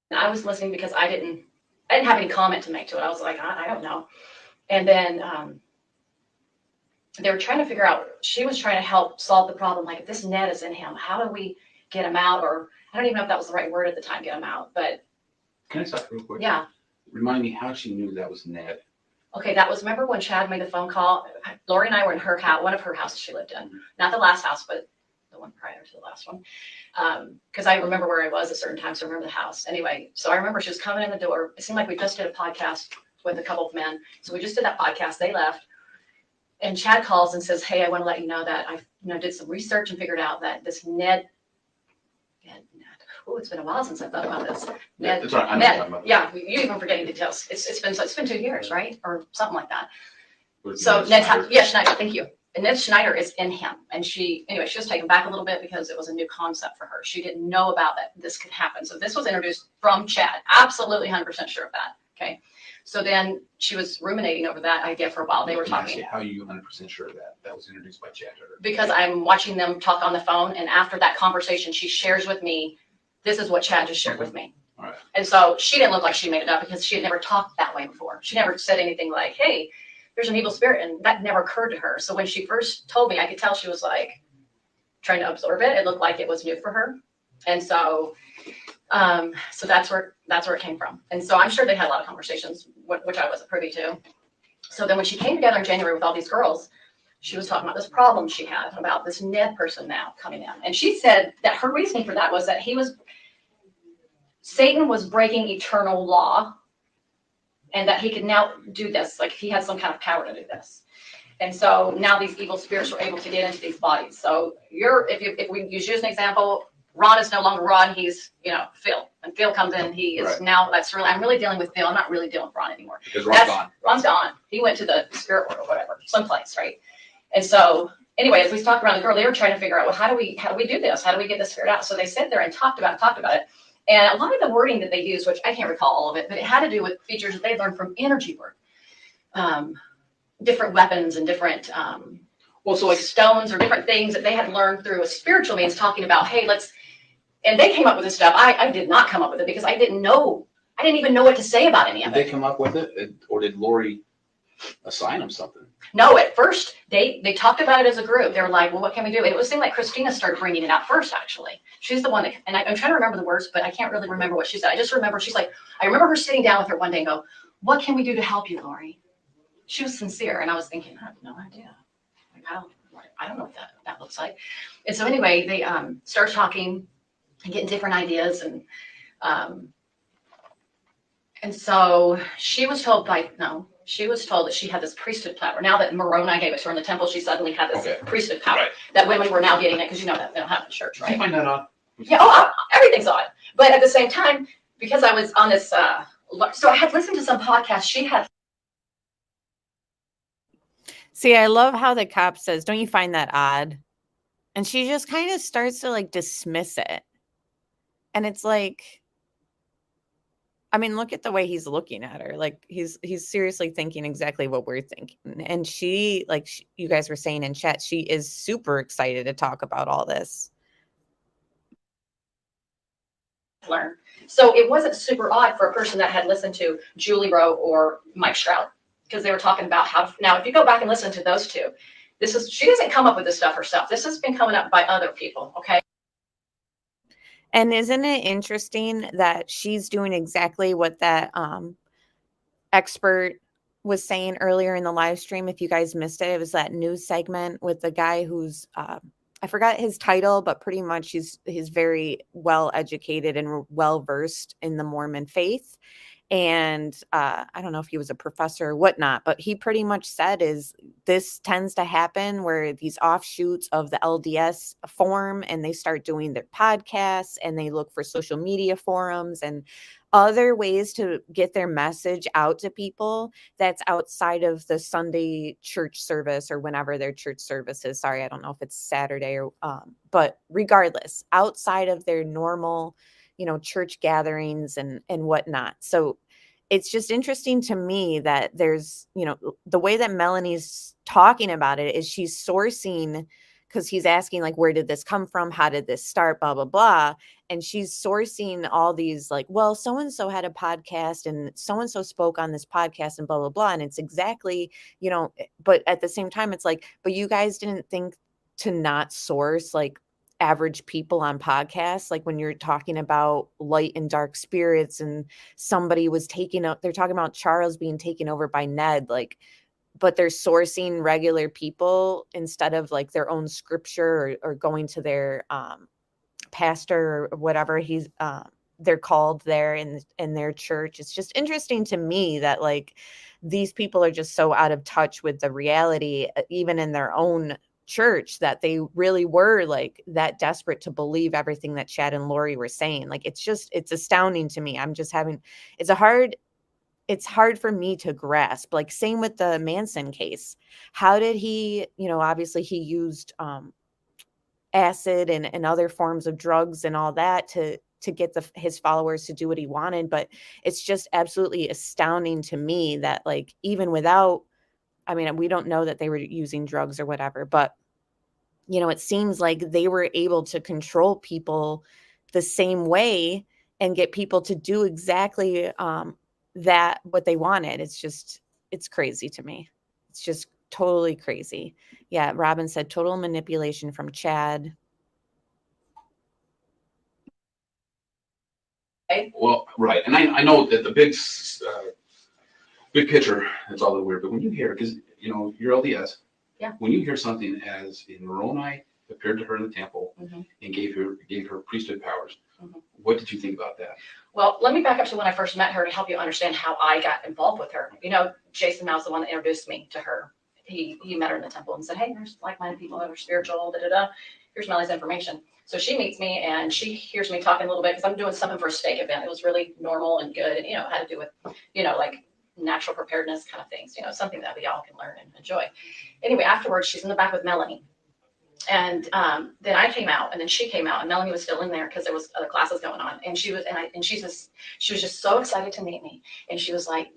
I was listening because I didn't have any comment to make to it. I was like, I don't know. And then they were trying to figure out, she was trying to help solve the problem. Like, if this Ned is in him, how do we get him out? Or I don't even know if that was the right word at the time, get him out. But can I stop real quick? Yeah. Remind me how she knew that was Ned. Okay, that was, remember when Chad made the phone call? Lori and I were in her house, one of her houses she lived in. Not the last house, but the one prior to the last one. Because I remember where I was at certain times, so I remember the house. Anyway, so I remember she was coming in the door. It seemed like we just did a podcast with a couple of men. So we just did that podcast. They left. And Chad calls and says, hey, I want to let you know that I did some research and figured out that this Ned. Oh, it's been a while since I thought about this. Yeah, that's right. I know Ned, what you're talking about. yeah, you even forgetting details. It's been 2 years, right? Or something like that. So Ned, Schneider, thank you. And Ned Schneider is in him. And she was taken back a little bit because it was a new concept for her. She didn't know about that this could happen. So this was introduced from Chad. Absolutely 100% sure of that. Okay. So then she was ruminating over that idea for a while. They were talking. How are you 100% sure of that? That was introduced by Chad. Because I'm watching them talk on the phone. And after that conversation, she shares with me, this is what Chad just shared with me. All right. And so she didn't look like she made it up because she had never talked that way before. She never said anything like, hey, there's an evil spirit. And that never occurred to her. So when she first told me, I could tell she was like trying to absorb it. It looked like it was new for her. And so, so that's where it came from. And so I'm sure they had a lot of conversations, which I wasn't privy to. So then when she came together in January with all these girls, she was talking about this problem she had about this Ned person now coming in. And she said that her reasoning for that was that Satan was breaking eternal law and that he could now do this, like he had some kind of power to do this. And so now these evil spirits were able to get into these bodies. So if we use you as an example, Ron is no longer Ron, he's, Phil. And Phil comes in, he is now, I'm really dealing with Phil. I'm not really dealing with Ron anymore. Because Ron's gone. Ron's gone. He went to the spirit world or whatever, someplace, right? And so anyway, as we talked around the girl, they were trying to figure out, well, how do we do this? How do we get this figured out? So they sat there and talked about it. And a lot of the wording that they used, which I can't recall all of it, but it had to do with features that they learned from energy work. Different weapons and different stones or different things that they had learned through a spiritual means, talking about, hey, and they came up with this stuff. I did not come up with it because I didn't even know what to say about any of it. Did they come up with it? Or did Lori assign them something? No, at first they talked about it as a group. They were like, well, what can we do? And it was seemed like Christina started bringing it out first, actually. She's the one that, and I'm trying to remember the words, but I can't really remember what she said. I just remember she's like, I remember her sitting down with her one day and go, what can we do to help you, Lori? She was sincere. And I was thinking, I have no idea. Like, I don't know what that looks like. And so anyway, they started talking and getting different ideas. And so she was told she was told that she had this priesthood power. Now that Moroni gave it to her in the temple, she suddenly had this priesthood power that women were now getting it, because you know that they don't have it in church, right? Did you find that odd? Yeah, everything's odd. But at the same time, because I was on this, so I had listened to some podcasts. She had. See, I love how the cop says, don't you find that odd? And she just kind of starts to like dismiss it. And it's like, I mean, look at the way he's looking at her. Like he's seriously thinking exactly what we're thinking. And she, you guys were saying in chat, she is super excited to talk about all this. Learn. So it wasn't super odd for a person that had listened to Julie Rowe or Mike Stroud, because they were talking about now if you go back and listen to those two, she doesn't come up with this stuff herself. This has been coming up by other people. Okay. And isn't it interesting that she's doing exactly what that expert was saying earlier in the live stream? If you guys missed it, it was that news segment with the guy who's, I forgot his title, but pretty much he's very well educated and well versed in the Mormon faith. And I don't know if he was a professor or whatnot, but he pretty much said this tends to happen where these offshoots of the LDS form and they start doing their podcasts and they look for social media forums and other ways to get their message out to people that's outside of the Sunday church service or whenever their church service is. Sorry, I don't know if it's Saturday or, but regardless, outside of their normal, church gatherings and whatnot. So it's just interesting to me that there's, the way that Melanie's talking about it is she's sourcing, because he's asking like, where did this come from? How did this start? Blah, blah, blah. And she's sourcing all these like, well, so-and-so had a podcast and so-and-so spoke on this podcast and blah, blah, blah. And it's exactly, but at the same time, it's like, but you guys didn't think to not source like average people on podcasts, like when you're talking about light and dark spirits and somebody was they're talking about Charles being taken over by Ned, like, but they're sourcing regular people instead of like their own scripture or going to their pastor or whatever they're called there in their church. It's just interesting to me that like these people are just so out of touch with the reality, even in their own church, that they really were like that desperate to believe everything that Chad and Lori were saying. Like it's astounding to me. It's hard for me to grasp. Like same with the Manson case. How did he, obviously he used acid and other forms of drugs and all that to get his followers to do what he wanted. But it's just absolutely astounding to me that like, even without, I mean, we don't know that they were using drugs or whatever, but it seems like they were able to control people the same way and get people to do exactly that, what they wanted. It's crazy to me. It's just totally crazy. Yeah. Robin said total manipulation from Chad. Well, right. And I know that the big picture, it's all a little weird, but when you hear, because, you're LDS, yeah. When you hear something as in Moroni appeared to her in the temple and gave her priesthood powers, what did you think about that? Well, let me back up to when I first met her to help you understand how I got involved with her. Jason Mou's the one that introduced me to her. He met her in the temple and said, hey, there's like-minded people that are spiritual, Here's Melanie's information. So she meets me and she hears me talking a little bit because I'm doing something for a stake event. It was really normal and good and, had to do with, like natural preparedness kind of things, something that we all can learn and enjoy. Anyway, afterwards, she's in the back with Melanie. And then I came out, and then she came out, and Melanie was still in there because there was other classes going on. And she was just so excited to meet me. And she was like,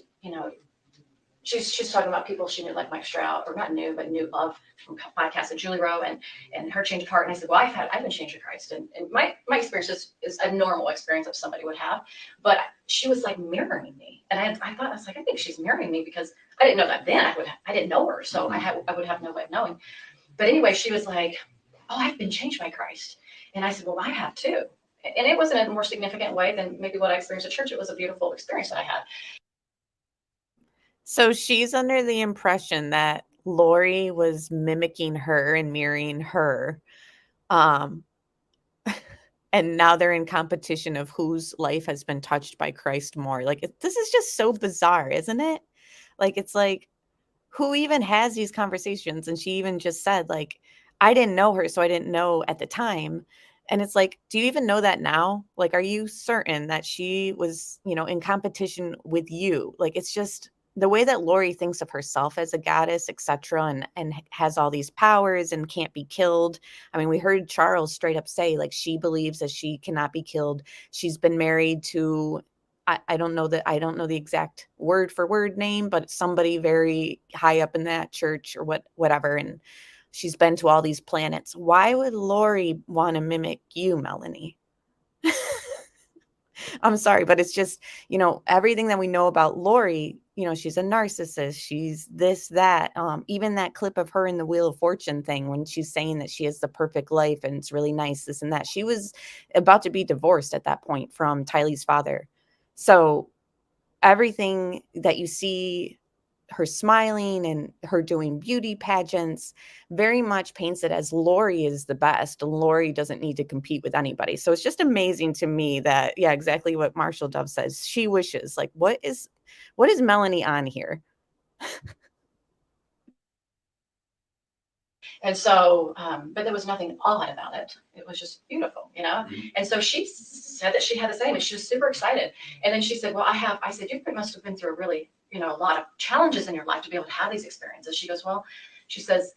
she's talking about people she knew, like Mike Stroud, or not knew, but knew of from podcasts of Julie Rowe and her change of heart. And I said, well, I've been changed to Christ. And my experience is a normal experience that somebody would have. But she was like mirroring me. And I was like, I think she's mirroring me because I didn't know that then. I didn't know her. So I would have no way of knowing. But anyway, she was like, oh, I've been changed by Christ. And I said, well, I have too. And it wasn't in a more significant way than maybe what I experienced at church. It was a beautiful experience that I had. So she's under the impression that Lori was mimicking her and mirroring her. And now they're in competition of whose life has been touched by Christ more. Like, this is just so bizarre, isn't it? Like, it's like, who even has these conversations? And she even just said, like, I didn't know her, so I didn't know at the time. And it's like, do you even know that now? Like, are you certain that she was, in competition with you? Like, it's just the way that Lori thinks of herself as a goddess, etc., and has all these powers and can't be killed. I mean, we heard Charles straight up say, like, she believes that she cannot be killed. She's been married to, I don't know the exact word for word name, but somebody very high up in that church or whatever. And she's been to all these planets. Why would Lori want to mimic you, Melanie? I'm sorry, but it's just, everything that we know about Lori, she's a narcissist. She's this, that, even that clip of her in the Wheel of Fortune thing, when she's saying that she has the perfect life and it's really nice, this and that. She was about to be divorced at that point from Tylee's father. So everything that you see her smiling and her doing beauty pageants very much paints it as Lori is the best. Lori doesn't need to compete with anybody. So it's just amazing to me that, yeah, exactly what Marshall Dove says. She wishes, like, what is Melanie on here? And so, but there was nothing odd about it. It was just beautiful, And so she said that she had the same, and she was super excited. And then she said, well, I said, you must have been through a really, a lot of challenges in your life to be able to have these experiences. She goes, well, she says,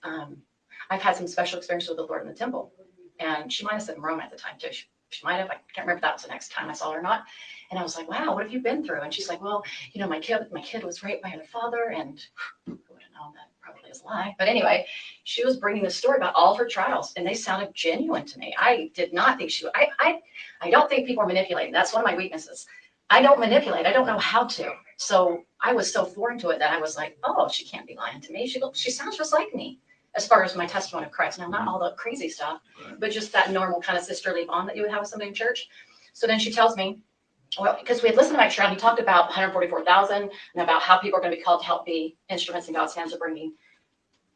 I've had some special experiences with the Lord in the temple. And she might have said in Rome at the time too. She might have, I can't remember if that was the next time I saw her or not. And I was like, wow, what have you been through? And she's like, well, my kid was raped by her father, and who would have known that probably is a lie. But anyway, she was bringing this story about all of her trials, and they sounded genuine to me. I did not think she would. I don't think people are manipulating. That's one of my weaknesses. I don't manipulate. I don't know how to. So I was so foreign to it that I was like, oh, she can't be lying to me. She sounds just like me as far as my testimony of Christ. Now, not all the crazy stuff, but just that normal kind of sisterly bond that you would have with somebody in church. So then she tells me, well, because we had listened to Mike Stroud, he talked about 144,000 and about how people are going to be called to help be instruments in God's hands of bringing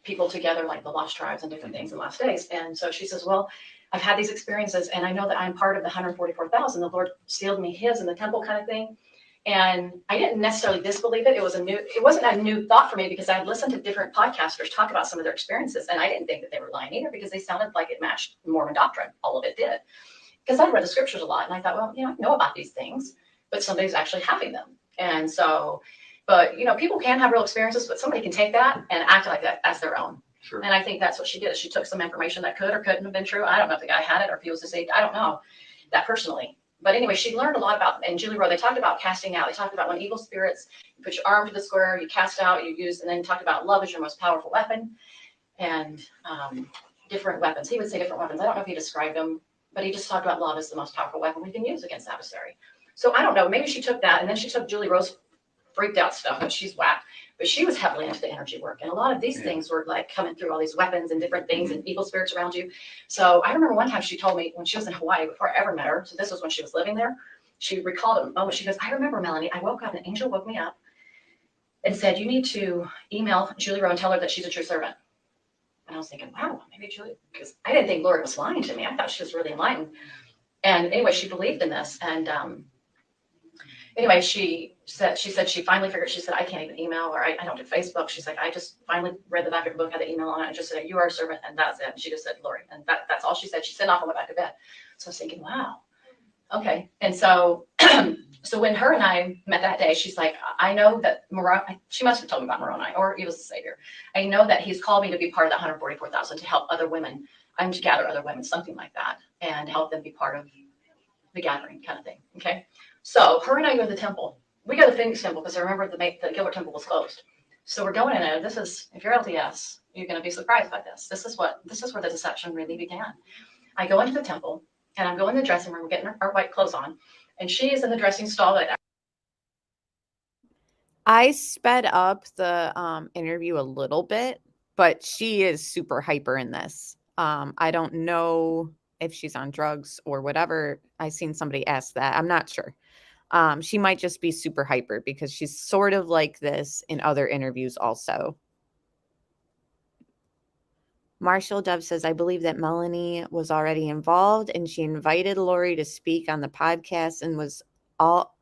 people together, like the lost tribes and different things in the last days. And so she says, well, I've had these experiences, and I know that I'm part of the 144,000. The Lord sealed me his in the temple kind of thing. And I didn't necessarily disbelieve it. It wasn't a new thought for me because I had listened to different podcasters talk about some of their experiences, and I didn't think that they were lying either because they sounded like it matched Mormon doctrine. All of it did. Because I read the scriptures a lot, and I thought, well, I know about these things, but somebody's actually having them. And so, but people can have real experiences, but somebody can take that and act like that as their own. Sure. And I think that's what she did. She took some information that could or couldn't have been true. I don't know if the guy had it or if he was deceived. I don't know that personally. But anyway, she learned a lot about, and Julie Rowe, they talked about casting out. They talked about when evil spirits, you put your arm to the square, you cast out, you use, and then talked about love is your most powerful weapon, and different weapons. He would say different weapons. I don't know if he described them, but he just talked about love as the most powerful weapon we can use against the adversary. So I don't know, maybe she took that, and then she took Julie Rowe's freaked out stuff, which she's whacked, but she was heavily into the energy work. And a lot of these things were like coming through all these weapons and different things and evil spirits around you. So I remember one time she told me when she was in Hawaii, before I ever met her, so this was when she was living there, she recalled a moment. She goes, I remember, Melanie, I woke up and an angel woke me up and said, you need to email Julie Rowe and tell her that she's a true servant. And I was thinking, wow, maybe Julie, because I didn't think Lord was lying to me. I thought she was really enlightened. And anyway, she believed in this. And anyway, she said she finally figured, she said, I can't even email, or I don't do Facebook. She's like, I just finally read the back of the book, had the email on it, and just said, you are a servant, and that's it. And she just said, Lori, and that's all she said. She sent off and went back to bed. So I was thinking, wow, okay. And so, so when her and I met that day, she's like, I know that Moroni, she must have told me about Moroni, or he was the savior. I know that he's called me to be part of the 144,000 to help other women. I'm to gather other women, something like that, and help them be part of the gathering kind of thing. Okay. So her and I go to the temple. We go to the Phoenix temple because I remember the Gilbert temple was closed. So we're going in there. This is, if you're LDS, you're going to be surprised by this. This is where the deception really began. I go into the temple and I'm going to the dressing room. We're getting our white clothes on, and she is in the dressing stall. I sped up the interview a little bit, but she is super hyper in this. I don't know if she's on drugs or whatever. I seen somebody ask that. I'm not sure. She might just be super hyper because she's sort of like this in other interviews also. Marshall Dove says, I believe that Melanie was already involved and she invited Lori to speak on the podcast and was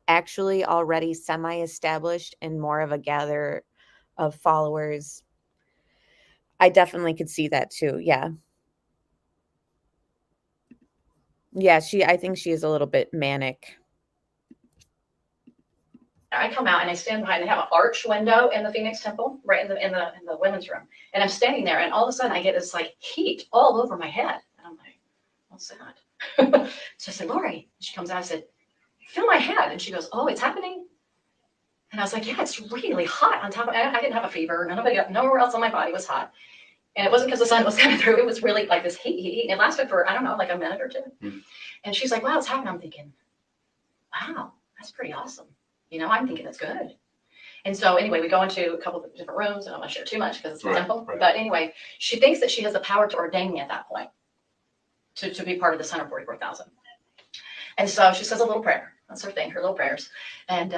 actually already semi-established and more of a gather of followers. I definitely could see that too. Yeah. Yeah, I think she is a little bit manic. I come out and I stand behind. They have an arch window in the Phoenix temple, right in the women's room. And I'm standing there, and all of a sudden I get this like heat all over my head. And I'm like, what's that? So I said, Lori. And she comes out. I said, feel my head. And she goes, oh, it's happening. And I was like, yeah, it's really hot on top of it. I didn't have a fever. Nowhere else on my body was hot. And it wasn't because the sun was coming through. It was really like this heat. And it lasted for, I don't know, like a minute or two. Mm-hmm. And she's like, wow, it's happening. I'm thinking, wow, that's pretty awesome. I'm thinking that's good. And so anyway, we go into a couple of different rooms. I don't want to share too much because it's a temple. Right. But anyway, she thinks that she has the power to ordain me at that point to be part of this 144,000. And so she says a little prayer. That's her thing, her little prayers. And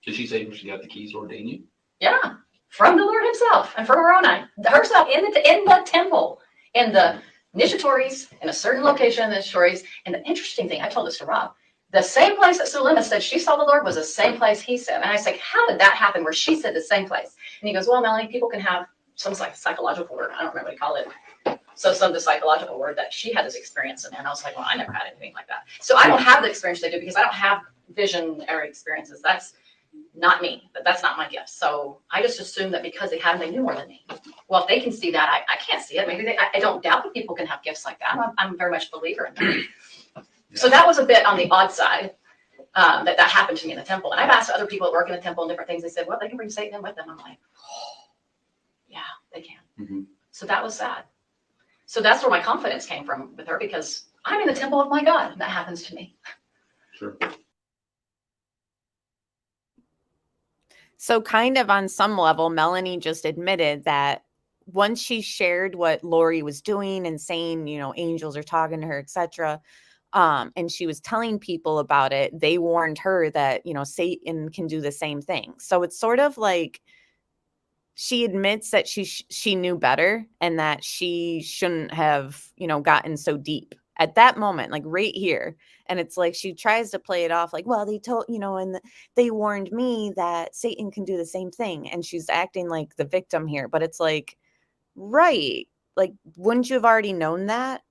did she say she got the keys to ordain you? Yeah, from the Lord himself and from Moroni, herself in the temple, in the initiatories, in a certain location in the initiatories. And the interesting thing, I told this to Rob, the same place that Sulema said she saw the Lord was the same place he said. And I was like, how did that happen where she said the same place? And he goes, well, Melanie, people can have some psychological word. I don't remember what he called it. So the psychological word that she had this experience in. And I was like, well, I never had anything like that. So I don't have the experience they do because I don't have visionary experiences. That's not me, but that's not my gift. So I just assumed that because they had them, they knew more than me. Well, if they can see that, I can't see it. Maybe I don't doubt that people can have gifts like that. I'm very much a believer in that. So that was a bit on the odd side that happened to me in the temple. And I've asked other people that work in the temple and different things. They said, well, they can bring Satan in with them. I'm like, oh, yeah, they can. Mm-hmm. So that was sad. So that's where my confidence came from with her, because I'm in the temple of my God. And that happens to me. Sure. So kind of on some level, Melanie just admitted that once she shared what Lori was doing and saying, angels are talking to her, etc., and she was telling people about it, they warned her that, Satan can do the same thing. So it's sort of like she admits that she knew better and that she shouldn't have, gotten so deep at that moment, like right here. And it's like she tries to play it off like, well, they told, and they warned me that Satan can do the same thing. And she's acting like the victim here. But it's like, right. Like, wouldn't you have already known that?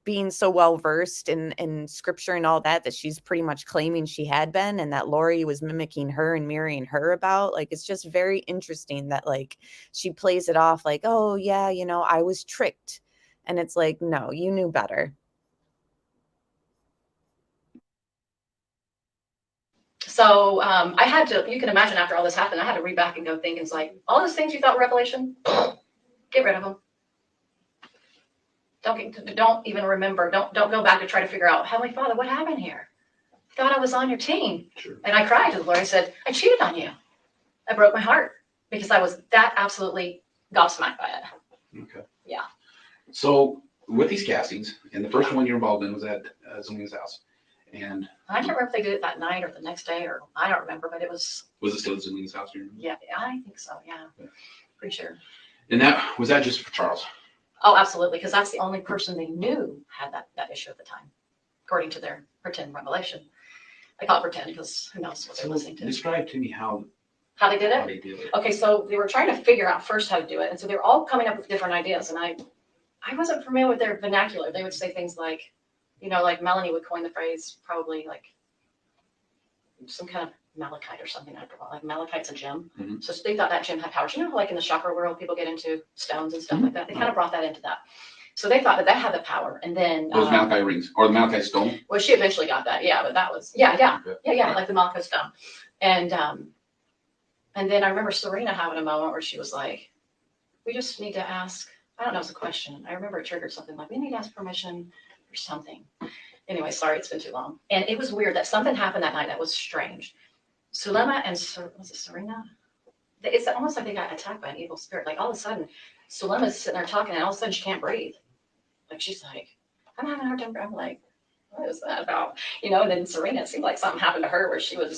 Being so well versed in scripture and all that she's pretty much claiming she had been, and that Lori was mimicking her and mirroring her about. Like, it's just very interesting that like she plays it off like, oh yeah, I was tricked. And it's like, no, you knew better. So I had to, you can imagine after all this happened, I had to read back and go think, it's like, all those things you thought were revelation, get rid of them. Don't even remember. Don't go back to try to figure out, Heavenly Father, what happened here? I thought I was on your team. Sure. And I cried to the Lord. I said, I cheated on you. I broke my heart because I was that absolutely gobsmacked by it. Okay. Yeah. So with these castings, and the first one you're involved in was at Zelina's house. And I can't remember if they did it that night or the next day, or I don't remember, but it was. Was it still at Zelina's house? Yeah, I think so. Yeah. Pretty sure. And was that just for Charles? Oh, absolutely, because that's the only person they knew had that issue at the time, according to their pretend revelation. I call it pretend because who knows what they're listening to. Describe to me how they did it? How they did it. Okay, so they were trying to figure out first how to do it, and so they were all coming up with different ideas, and I wasn't familiar with their vernacular. They would say things like, like Melanie would coin the phrase probably like some kind of malachite or something. Like malachite's a gem. Mm-hmm. So they thought that gem had powers. Like in the chakra world, people get into stones and stuff like that. They kind of brought that into that. So they thought that had the power. And then those malachite rings or the malachite stone. Well, she eventually got that. Yeah, but that was yeah, like the malachite stone. And then I remember Serena having a moment where she was like, "We just need to ask." I don't know, it was a question. I remember it triggered something like, "We need to ask permission for something." Anyway, sorry, it's been too long. And it was weird that something happened that night that was strange. Sulema and was it Serena? It's almost like they got attacked by an evil spirit. Like all of a sudden, Sulema's sitting there talking, and all of a sudden she can't breathe. Like she's like, I'm having a hard time. I'm like, what is that about? And then Serena, it seemed like something happened to her where she was.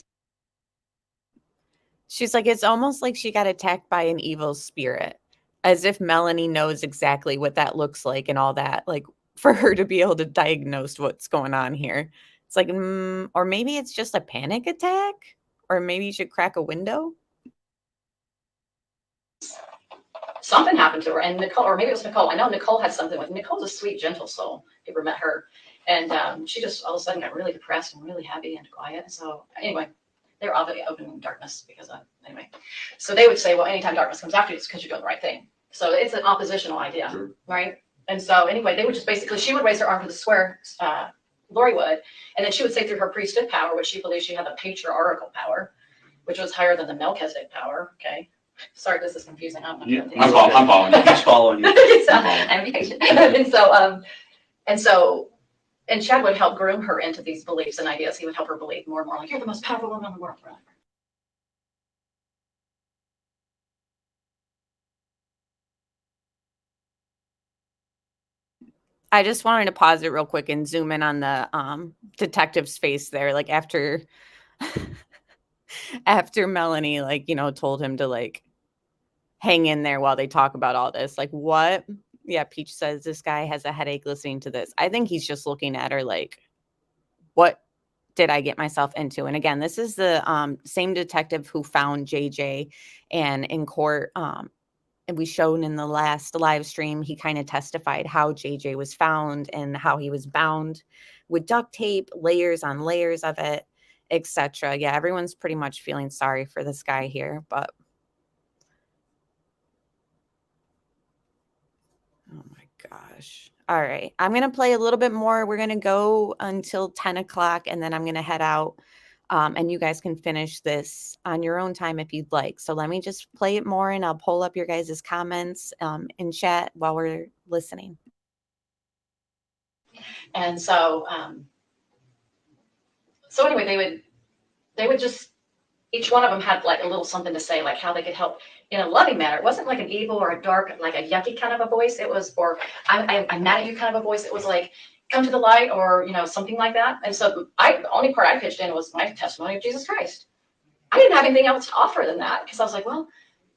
She's like, it's almost like she got attacked by an evil spirit, as if Melanie knows exactly what that looks like and all that. Like for her to be able to diagnose what's going on here. It's like, or maybe it's just a panic attack. Or maybe you should crack a window. Something happened to her, and Nicole, or maybe it was Nicole. I know Nicole had something with. Nicole's a sweet, gentle soul. If you ever met her, and she just all of a sudden got really depressed and really heavy and quiet. So anyway, they were obviously opening darkness because anyway. So they would say, well, anytime darkness comes after you, it's because you're doing the right thing. So it's an oppositional idea, sure. Right? And so anyway, they would just basically, she would raise her arm for the swear. Lori would, and then she would say through her priesthood power, which she believed she had the patriarchal power, which was higher than the Melchizedek power. Okay, sorry, this is confusing. I'm following you. Just following you. I'm patient. And Chad would help groom her into these beliefs and ideas. He would help her believe more and more, like you're the most powerful woman in the world. I just wanted to pause it real quick and zoom in on the detective's face there. Like after Melanie, told him to hang in there while they talk about all this. Like what? Yeah, Peach says this guy has a headache listening to this. I think he's just looking at her like, what did I get myself into? And again, this is the same detective who found JJ, and in court, and we shown in the last live stream, he kind of testified how JJ was found and how he was bound with duct tape, layers on layers of it, etc. Yeah, everyone's pretty much feeling sorry for this guy here, but oh my gosh. All right, I'm going to play a little bit more. We're going to go until 10 o'clock, and then I'm going to head out. And you guys can finish this on your own time if you'd like. So let me just play it more, and I'll pull up your guys' comments in chat while we're listening. And so, so anyway, they would just, each one of them had like a little something to say, like how they could help in a loving manner. It wasn't like an evil or a dark, like a yucky kind of a voice. It was, or I'm mad at you kind of a voice. It was like, come to the light, or something like that. And so the only part I pitched in was my testimony of Jesus Christ. I didn't have anything else to offer than that, because I was like, well,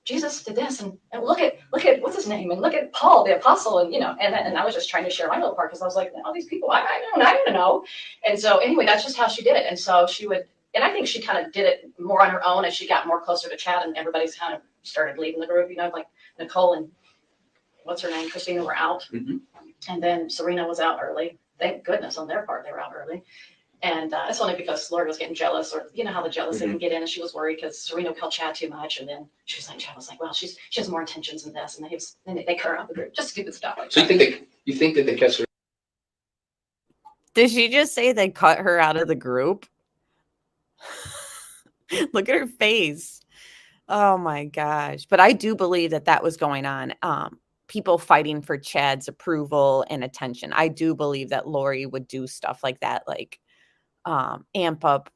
Jesus did this, and look at what's his name, and look at Paul the apostle, and and I was just trying to share my little part, because I was like, all these people, I don't know. And so anyway, that's just how she did it. And so she would, and I think she kind of did it more on her own as she got more closer to Chad, and everybody's kind of started leaving the group, like Nicole and what's her name, Christina were out, and then Serena was out early. Thank goodness on their part they were out early. And it's only because Lori was getting jealous, or how the jealousy can get in, and she was worried because Serena would call Chad too much, and then she was like, Chad was like, well, she has more intentions than this, and they cut her out of the group, just stupid stuff like So that. you think that they catch her? Did she just say they cut her out of the group? Look at her face. Oh my gosh. But I do believe that was going on. People fighting for Chad's approval and attention. I do believe that Lori would do stuff like that, like amp up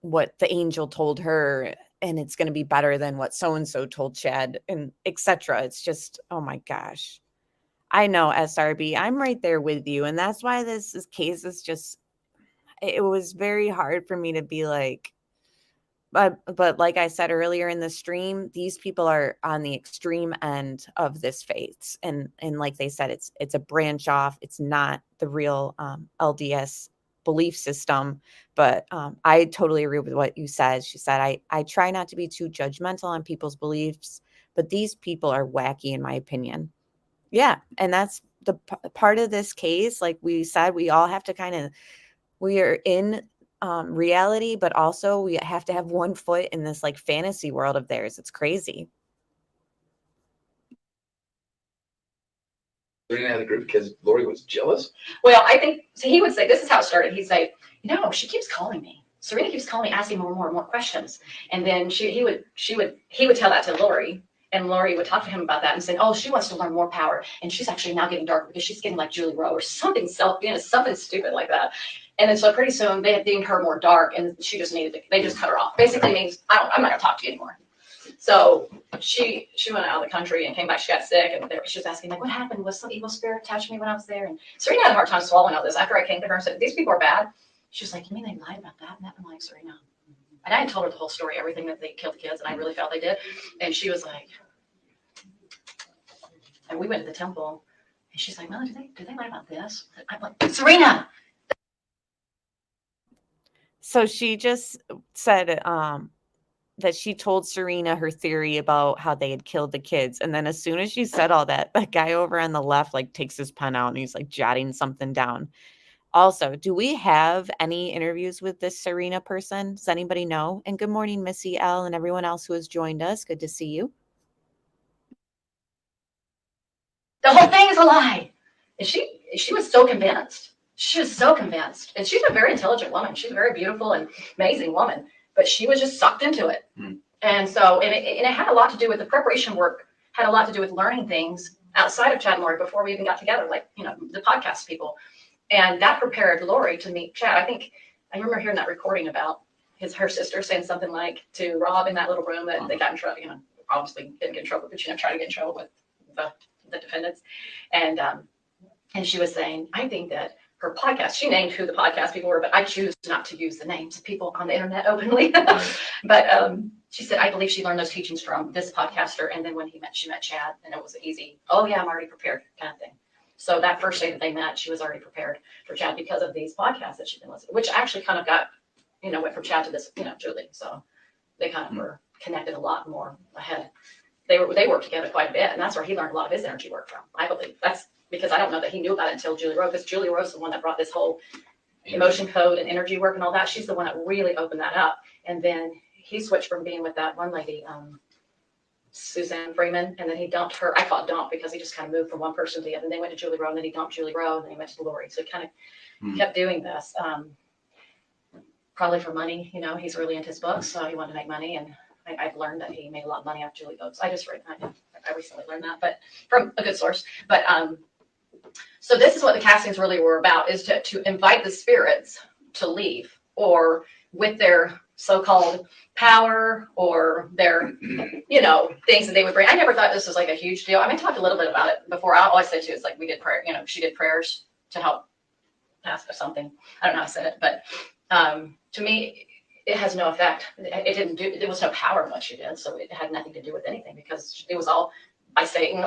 what the angel told her, and it's going to be better than what so-and-so told Chad, and etc. It's just, oh my gosh. I know, SRB, I'm right there with you. And that's why this case is just, it was very hard for me to be like, but like I said earlier in the stream, these people are on the extreme end of this faith. And like they said, it's a branch off. It's not the real LDS belief system. But I totally agree with what you said. She said, I try not to be too judgmental on people's beliefs, but these people are wacky in my opinion. Yeah. And that's the part of this case. Like we said, we all have to we are in reality, but also we have to have one foot in this like fantasy world of theirs. It's crazy. Serena had a group because Lori was jealous? Well, I think, so he would say, this is how it started. He'd say, she keeps calling me. Serena keeps calling me, asking more and more questions. And then he would tell that to Lori. And Lori would talk to him about that and say, oh, she wants to learn more power. And she's actually now getting darker because she's getting like Julie Rowe or something something stupid like that. And then so pretty soon they had deemed her more dark, and she just they just cut her off. Basically means, I'm not going to talk to you anymore. So she went out of the country and came back. She got sick, and she was asking, like, what happened? Was some evil spirit attached to me when I was there? And Serena had a hard time swallowing all this. After I came to her and said, these people are bad. She was like, you mean they lied about that? And I'm like, Serena. And I had told her the whole story, everything that they killed the kids, and I really felt they did. And she was like, and we went to the temple, and she's like, Melanie, did they lie about this? I'm like, Serena. So she just said that she told Serena her theory about how they had killed the kids. And then as soon as she said all that, that guy over on the left like takes his pen out and he's like jotting something down. Also, do we have any interviews with this Serena person? Does anybody know? And good morning, Missy L, and everyone else who has joined us. Good to see you. The whole thing is a lie. And she was so convinced. She was so convinced. And she's a very intelligent woman. She's a very beautiful and amazing woman. But she was just sucked into it. And so, and it had a lot to do with the preparation work, had a lot to do with learning things outside of Chad and Lori before we even got together, like, the podcast people. And that prepared Lori to meet Chad. I remember hearing that recording about her sister saying something like to Rob in that little room that they got in trouble, obviously didn't get in trouble, but tried to get in trouble with the defendants. And she was saying, I think that her podcast, she named who the podcast people were, but I choose not to use the names of people on the internet openly. But she said, I believe she learned those teachings from this podcaster. And then when she met Chad, and it was easy, oh yeah, I'm already prepared kind of thing. So that first day that they met, she was already prepared for Chad because of these podcasts that she'd been listening, which actually kind of got, went from Chad to this, Julie. So they kind of were connected a lot more ahead. They worked together quite a bit, and that's where he learned a lot of his energy work from. I believe that's because I don't know that he knew about it until Julie Rowe, because Julie Rowe's the one that brought this whole emotion code and energy work and all that. She's the one that really opened that up. And then he switched from being with that one lady, Suzanne Freeman, and then he dumped her. I call it dump because he just kind of moved from one person to the other. And they went to Julie Rowe, and then he dumped Julie Rowe, and then he went to Lori. So he kind of kept doing this, probably for money. He's really into his books, so he wanted to make money. And I've learned that he made a lot of money off Julie books. I recently learned that, but from a good source. But so this is what the castings really were about, is to invite the spirits to leave, or with their so-called power or their, things that they would bring. I never thought this was like a huge deal. I talked a little bit about it before. I always say too, it's like we did prayer, she did prayers to help pass or something. I don't know how I said it, but to me, it has no effect. It didn't do, there was no power in what she did, so it had nothing to do with anything because it was all by Satan.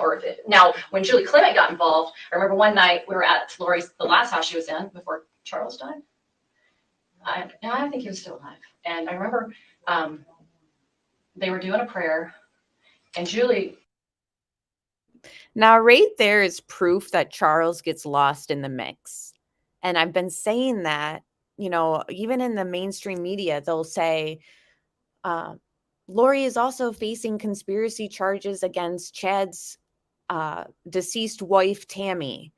Now, when Julie Clement got involved, I remember one night we were at Lori's, the last house she was in before Charles died. I think he was still alive. And I remember they were doing a prayer, and Julie. Now, right there is proof that Charles gets lost in the mix. And I've been saying that, you know, even in the mainstream media, they'll say, Lori is also facing conspiracy charges against Chad's deceased wife, Tammy.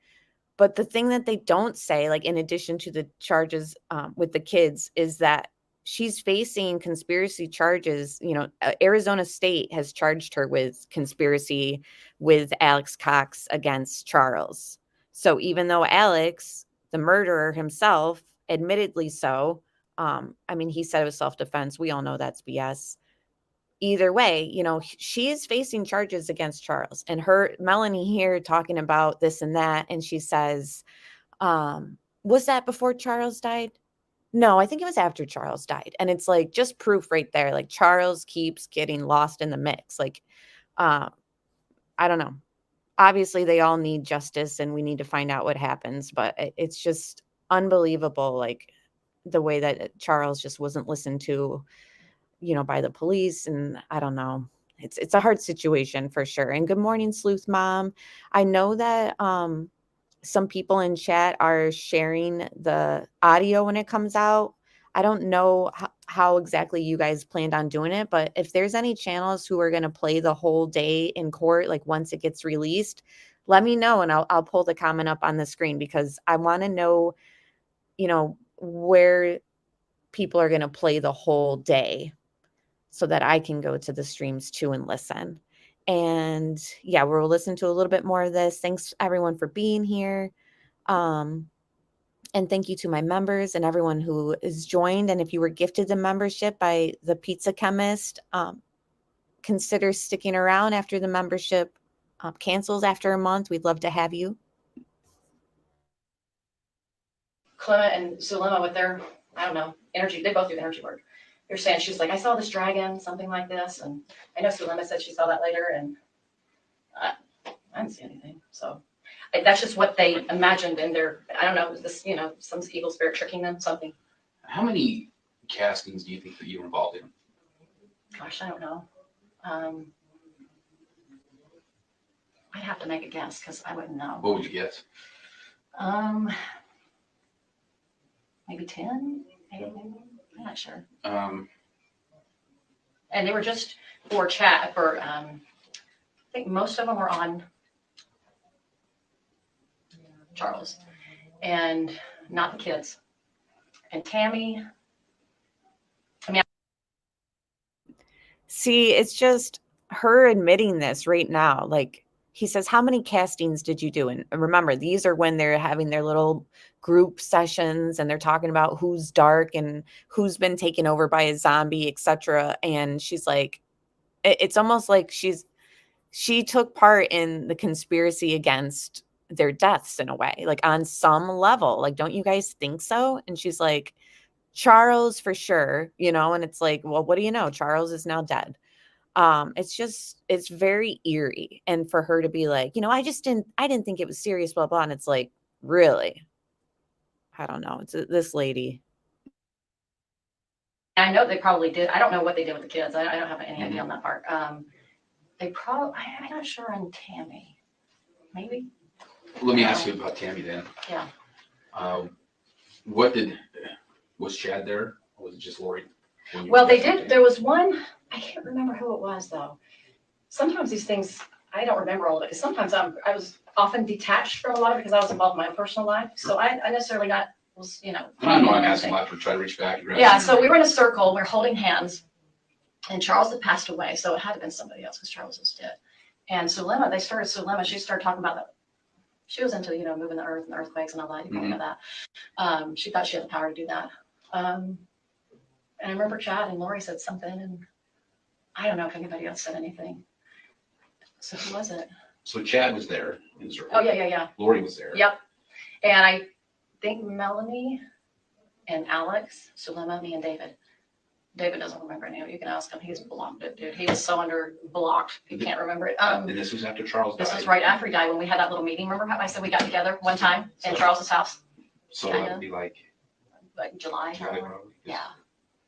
But the thing that they don't say, like in addition to the charges with the kids, is that she's facing conspiracy charges. You know, Arizona State has charged her with conspiracy with Alex Cox against Charles. So even though Alex, the murderer himself, admittedly so, I mean, he said it was self-defense. We all know that's BS. Either way, you know, she is facing charges against Charles, and Melanie here talking about this and that. And she says, was that before Charles died? No, I think it was after Charles died. And it's like, just proof right there. Like Charles keeps getting lost in the mix. Like, I don't know. Obviously they all need justice and we need to find out what happens, but it's just unbelievable. Like the way that Charles just wasn't listened to, you know, by the police. And I don't know. It's a hard situation for sure. And good morning, Sleuth Mom. I know that some people in chat are sharing the audio when it comes out. I don't know how exactly you guys planned on doing it, but if there's any channels who are going to play the whole day in court, like once it gets released, let me know and I'll pull the comment up on the screen, because I want to know, you know, where people are going to play the whole day, so that I can go to the streams too and listen. And yeah, we'll listen to a little bit more of this. Thanks everyone for being here. And thank you to my members and everyone who is joined. And if you were gifted the membership by the Pizza Chemist, consider sticking around after the membership cancels after a month. We'd love to have you. Clement and Zulema with their, I don't know, energy, they both do energy work. They're saying, she's like, I saw this dragon, something like this. And I know Zulema said she saw that later, and I didn't see anything. So that's just what they imagined in their, I don't know, this, you know, some evil spirit tricking them, something. How many castings do you think that you were involved in? Gosh, I don't know. I'd have to make a guess because I wouldn't know. What would you guess? Maybe 10, maybe. I'm not sure. Um, And they were just for chat, for, I think most of them were on Charles and not the kids. And Tammy, I mean. See, it's just her admitting this right now. Like, he says, how many castings did you do? And remember, these are when they're having their little group sessions and they're talking about who's dark and who's been taken over by a zombie, etc. And she's like, it's almost like she took part in the conspiracy against their deaths in a way, like on some level. Like, don't you guys think so? And she's like, Charles for sure, you know. And it's like, well, what do you know? Charles is now dead. It's very eerie. And for her to be like, you know, I didn't think it was serious, blah, blah. And it's like, really? I don't know. It's this lady. I know they probably did. I don't know what they did with the kids. I don't have any idea on that part. They probably, I'm not sure on Tammy. Maybe. Let me ask you about Tammy then. Yeah. Was Chad there? Or was it just Lori? Well, they did. There was one, I can't remember who it was though. Sometimes these things, I don't remember all of it. Because sometimes I was often detached from a lot of it because I was involved in my own personal life. So I necessarily was, you know. I know I'm asking a lot to try to reach back. Yeah, so we were in a circle, we were holding hands, and Charles had passed away, so it had to have been somebody else because Charles was dead. And Zulema, she started talking about that. She was into, you know, moving the earth and the earthquakes and all that. You probably know that. She thought she had the power to do that. And I remember Chad and Lori said something, and I don't know if anybody else said anything. So who was it? So Chad was there in the circle. Oh, yeah. Lori was there. Yep. And I think Melanie and Alex, Zulema, me and David David doesn't remember any of it. You can ask him. He's blocked it, dude. He was so blocked. He can't remember it. And this was after Charles died. This was right after he died when we had that little meeting. Remember how I said we got together one time in Charles's house? So that would be like July. probably. Yeah.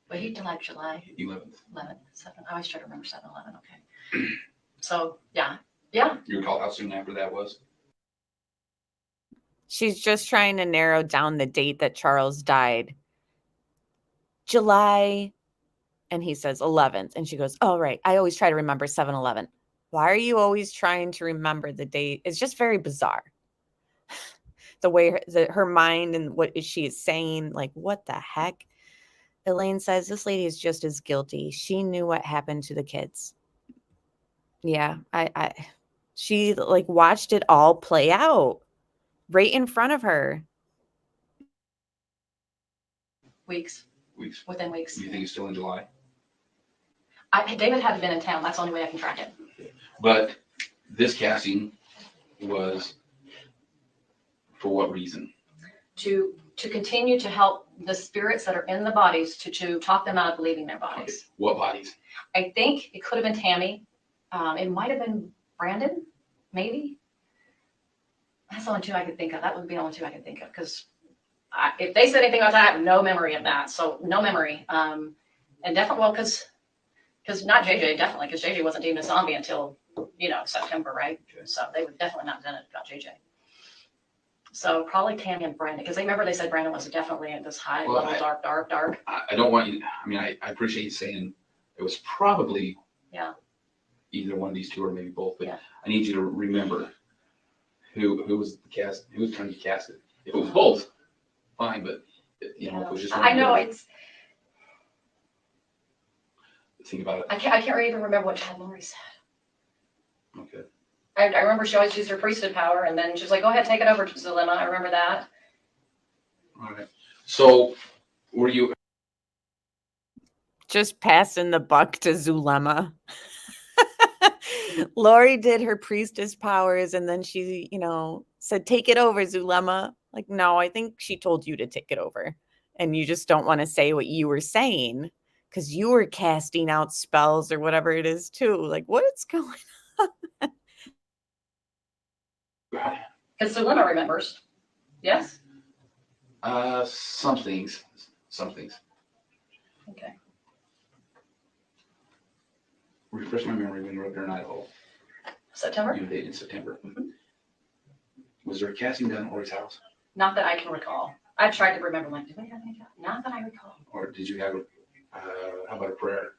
But he died July 11th. 7. I always try to remember 7/11. Okay. So yeah. Yeah. You recall how soon after that was? She's just trying to narrow down the date that Charles died. July, and he says 11th. And she goes, oh, right. I always try to remember 7/11. Why are you always trying to remember the date? It's just very bizarre. The way her mind and what she is saying, like, what the heck? Elaine says, this lady is just as guilty. She knew what happened to the kids. Yeah, she like watched it all play out right in front of her. Weeks. Within weeks. Do you think it's still in July? David hadn't been in town. That's the only way I can track it. But this casting was for what reason? To continue to help the spirits that are in the bodies to talk them out of leaving their bodies. Okay. What bodies? I think it could have been Tammy. It might have been Brandon, maybe. That's the only two I could think of. That would be the only two I could think of because if they said anything about that, I have no memory of that. So no memory. And definitely, well, because not JJ, definitely, because JJ wasn't deemed a zombie until, September, right? Okay. So they would definitely not have done it about JJ. So probably Tammy and Brandon, because they said Brandon was definitely in this high level, dark. I don't want you, I appreciate you saying it was probably either one of these two or maybe both, but I need you to remember who was the cast, who was trying to cast it. If it was both, fine, but if it was just one. I know it's. Think about it. I can't even remember what Chad Lori said. Okay. I remember she always used her priesthood power, and then she's like, go ahead, take it over to Zulema. I remember that. All right. So, were you just passing the buck to Zulema? Lori did her priestess powers, and then she, said, take it over, Zulema. Like, no, I think she told you to take it over. And you just don't want to say what you were saying because you were casting out spells or whatever it is, too. Like, what's going on? Because Zulema remembers. Yes? Some things. Okay. Refresh my memory when you were up there in Idaho. September? You dated in September. Mm-hmm. Was there a casting done at Lori's house? Not that I can recall. I tried to remember, like, did we have any? Not that I recall. Or did you have, how about a prayer?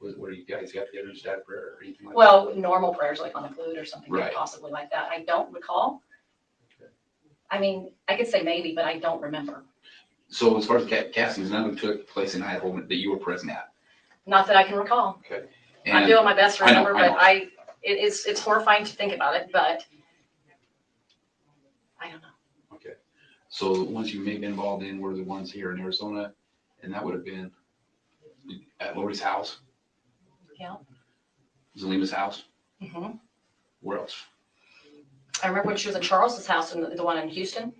Where you guys got together and just had a prayer or anything like that? Well, normal prayers like on the flute or something, right. Possibly like that. I don't recall. Okay. I mean, I could say maybe, but I don't remember. So as far as castings, none of them took place in Idaho that you were present at? Not that I can recall. Okay. And I'm doing my best to remember, but it's horrifying to think about it, but I don't know. Okay. So the ones you may have been involved in were the ones here in Arizona, and that would have been at Lori's house? Yeah. Zulema's house? Mm-hmm. Where else? I remember when she was at Charles's house, and the one in Houston,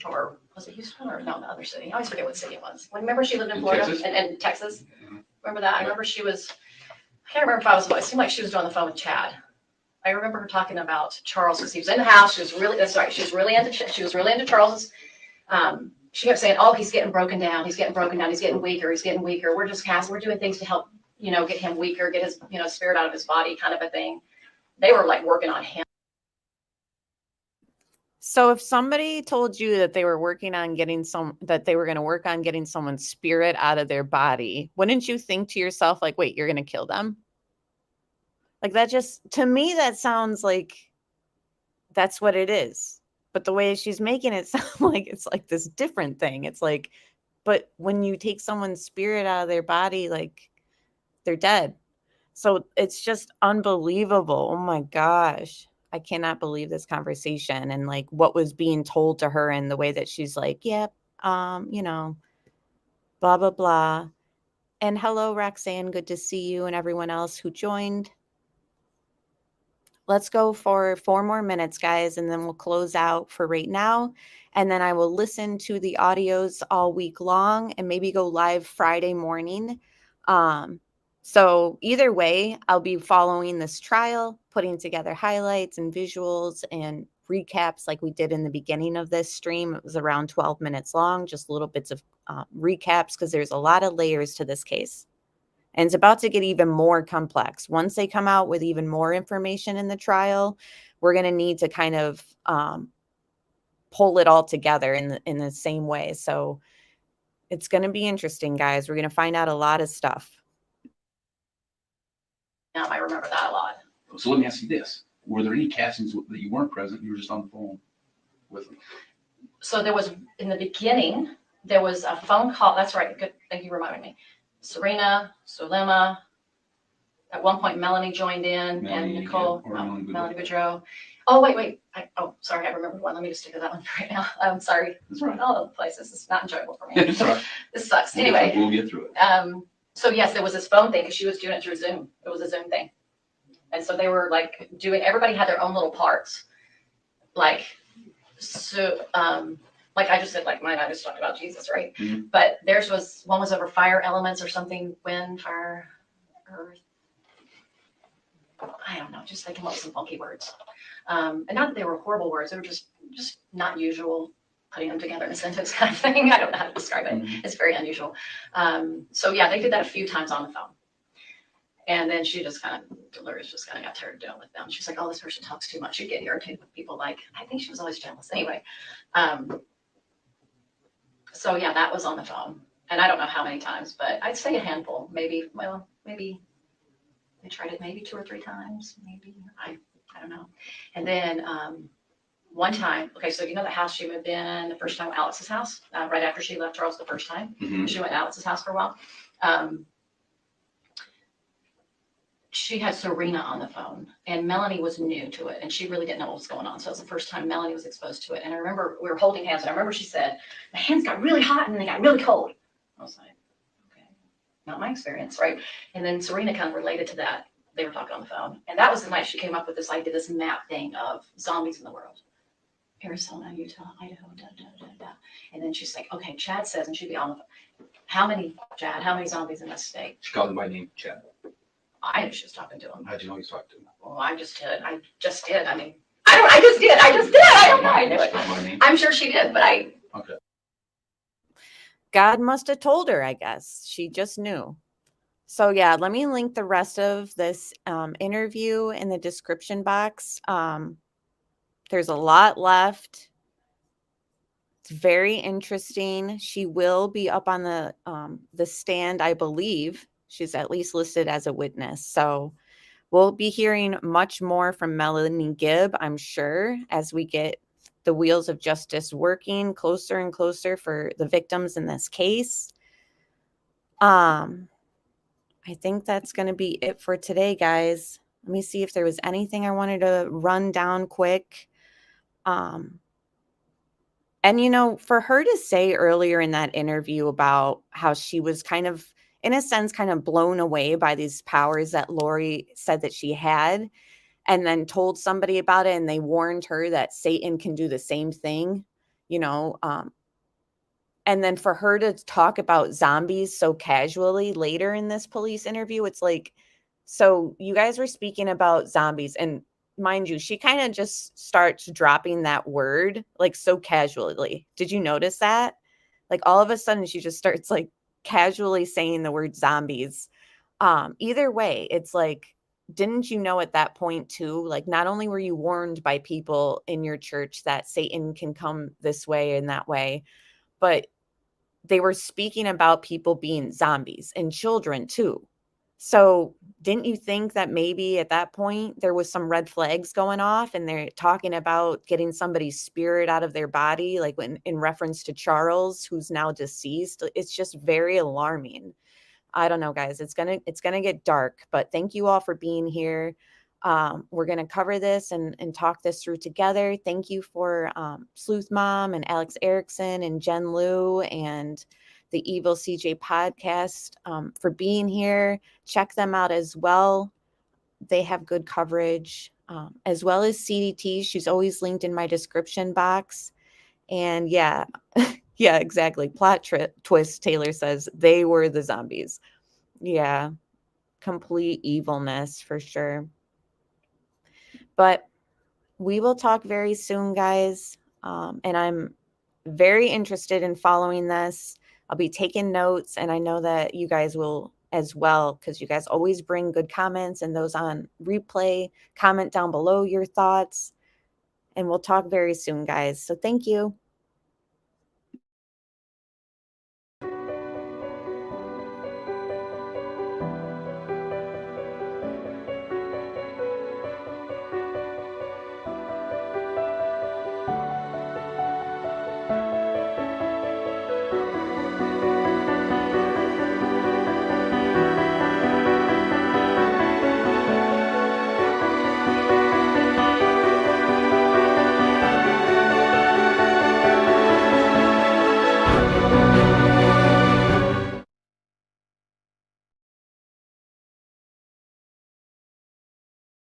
or was it Houston or no, the other city? I always forget what city it was. Remember she lived in Florida and Texas? Mm-hmm. Remember that? I remember she was, I can't remember if it seemed like she was on the phone with Chad. I remember her talking about Charles because he was in the house. She was really into Charles's. She kept saying, oh, he's getting broken down. He's getting weaker. We're just we're doing things to help, get him weaker, get his, spirit out of his body kind of a thing. They were like working on him. So if somebody told you that they were working on getting someone's spirit out of their body, wouldn't you think to yourself, like, wait, you're going to kill them? Like that to me, that sounds like that's what it is. But the way she's making it sound like it's like this different thing. It's like, but when you take someone's spirit out of their body, like they're dead. So it's just unbelievable. Oh my gosh. I cannot believe this conversation and like what was being told to her and the way that she's like, yep, blah, blah, blah. And hello, Roxanne. Good to see you and everyone else who joined. Let's go for 4 more minutes, guys, and then we'll close out for right now. And then I will listen to the audios all week long and maybe go live Friday morning So either way, I'll be following this trial, putting together highlights and visuals and recaps like we did in the beginning of this stream. It was around 12 minutes long, just little bits of recaps because there's a lot of layers to this case. And it's about to get even more complex. Once they come out with even more information in the trial, we're going to need to kind of pull it all together in the same way. So it's going to be interesting, guys. We're going to find out a lot of stuff. Now I remember that a lot. So let me ask you this. Were there any castings that you weren't present? You were just on the phone with them? So there was, in the beginning, there was a phone call. That's right. Good. Thank you for reminding me. Serena, Sulema. At one point, Melanie joined in, Melanie, and Nicole, Melanie Boudreau. Oh, wait. Sorry. I remembered one. Let me just stick to that one right now. I'm sorry. That's right. All over the place. This is not enjoyable for me. That's right. This sucks. Anyway. We'll get through it. So yes, there was this phone thing because she was doing it through Zoom. It was a Zoom thing. And so they were like everybody had their own little parts. Like, so, like I just said, like mine, I just talked about Jesus, right? Mm-hmm. But one was over fire elements or something, wind, fire, earth. I don't know, just they come up with some funky words. And not that they were horrible words, they were just not usual, putting them together in a sentence kind of thing. I don't know how to describe it. Mm-hmm. It's very unusual. So yeah, they did that a few times on the phone. And then Dolores just kind of got tired of dealing with them. She's like, oh, this person talks too much. You get irritated with people. Like, I think she was always jealous. Anyway. So yeah, that was on the phone. And I don't know how many times, but I'd say a handful. Maybe they tried it maybe 2 or 3 times. Maybe, I don't know. And then one time, okay, so you know the house she moved in the first time, Alex's house, right after she left Charles the first time. Mm-hmm. She went to Alex's house for a while. She had Serena on the phone, and Melanie was new to it, and she really didn't know what was going on. So it was the first time Melanie was exposed to it. And I remember we were holding hands, and I remember she said, the hands got really hot and they got really cold. I was like, okay, not my experience, right? And then Serena kind of related to that. They were talking on the phone. And that was the night she came up with this idea, this map thing of zombies in the world. Arizona, Utah, Idaho, And then she's like, okay, Chad says, and she'd be on the phone. How many zombies in this state? She called him by name, Chad. I knew she was talking to him. How'd you know he was talking to him? Well, I just did. I mean, I just did. I don't know. I knew it. I'm sure she did, but Okay. God must have told her, I guess. She just knew. So yeah, let me link the rest of this interview in the description box. There's a lot left. It's very interesting. She will be up on the stand, I believe. She's at least listed as a witness. So we'll be hearing much more from Melanie Gibb, I'm sure, as we get the wheels of justice working closer and closer for the victims in this case. I think that's going to be it for today, guys. Let me see if there was anything I wanted to run down quick. And, you know, for her to say earlier in that interview about how she was kind of, in a sense, kind of blown away by these powers that Lori said that she had, and then told somebody about it, and they warned her that Satan can do the same thing, you know, and then for her to talk about zombies so casually later in this police interview, it's like, so you guys were speaking about zombies, and mind you, she kind of just starts dropping that word like so casually. Did you notice that? Like all of a sudden she just starts like casually saying the word zombies. Either way, it's like, didn't you know at that point too, like not only were you warned by people in your church that Satan can come this way and that way, but they were speaking about people being zombies and children too. So didn't you think that maybe at that point there was some red flags going off, and they're talking about getting somebody's spirit out of their body, like in reference to Charles, who's now deceased? It's just very alarming. I don't know, guys. It's gonna get dark, but thank you all for being here. We're gonna cover this and talk this through together. Thank you for Sleuth Mom and Alex Erickson and Jen Liu and the Evil CJ podcast for being here. Check them out as well. They have good coverage, as well as CDT. She's always linked in my description box. And yeah, yeah, exactly. Plot twist, Taylor says they were the zombies. Yeah. Complete evilness for sure. But we will talk very soon, guys. And I'm very interested in following this. I'll be taking notes, and I know that you guys will as well, because you guys always bring good comments, and those on replay, comment down below your thoughts. And we'll talk very soon, guys. So thank you.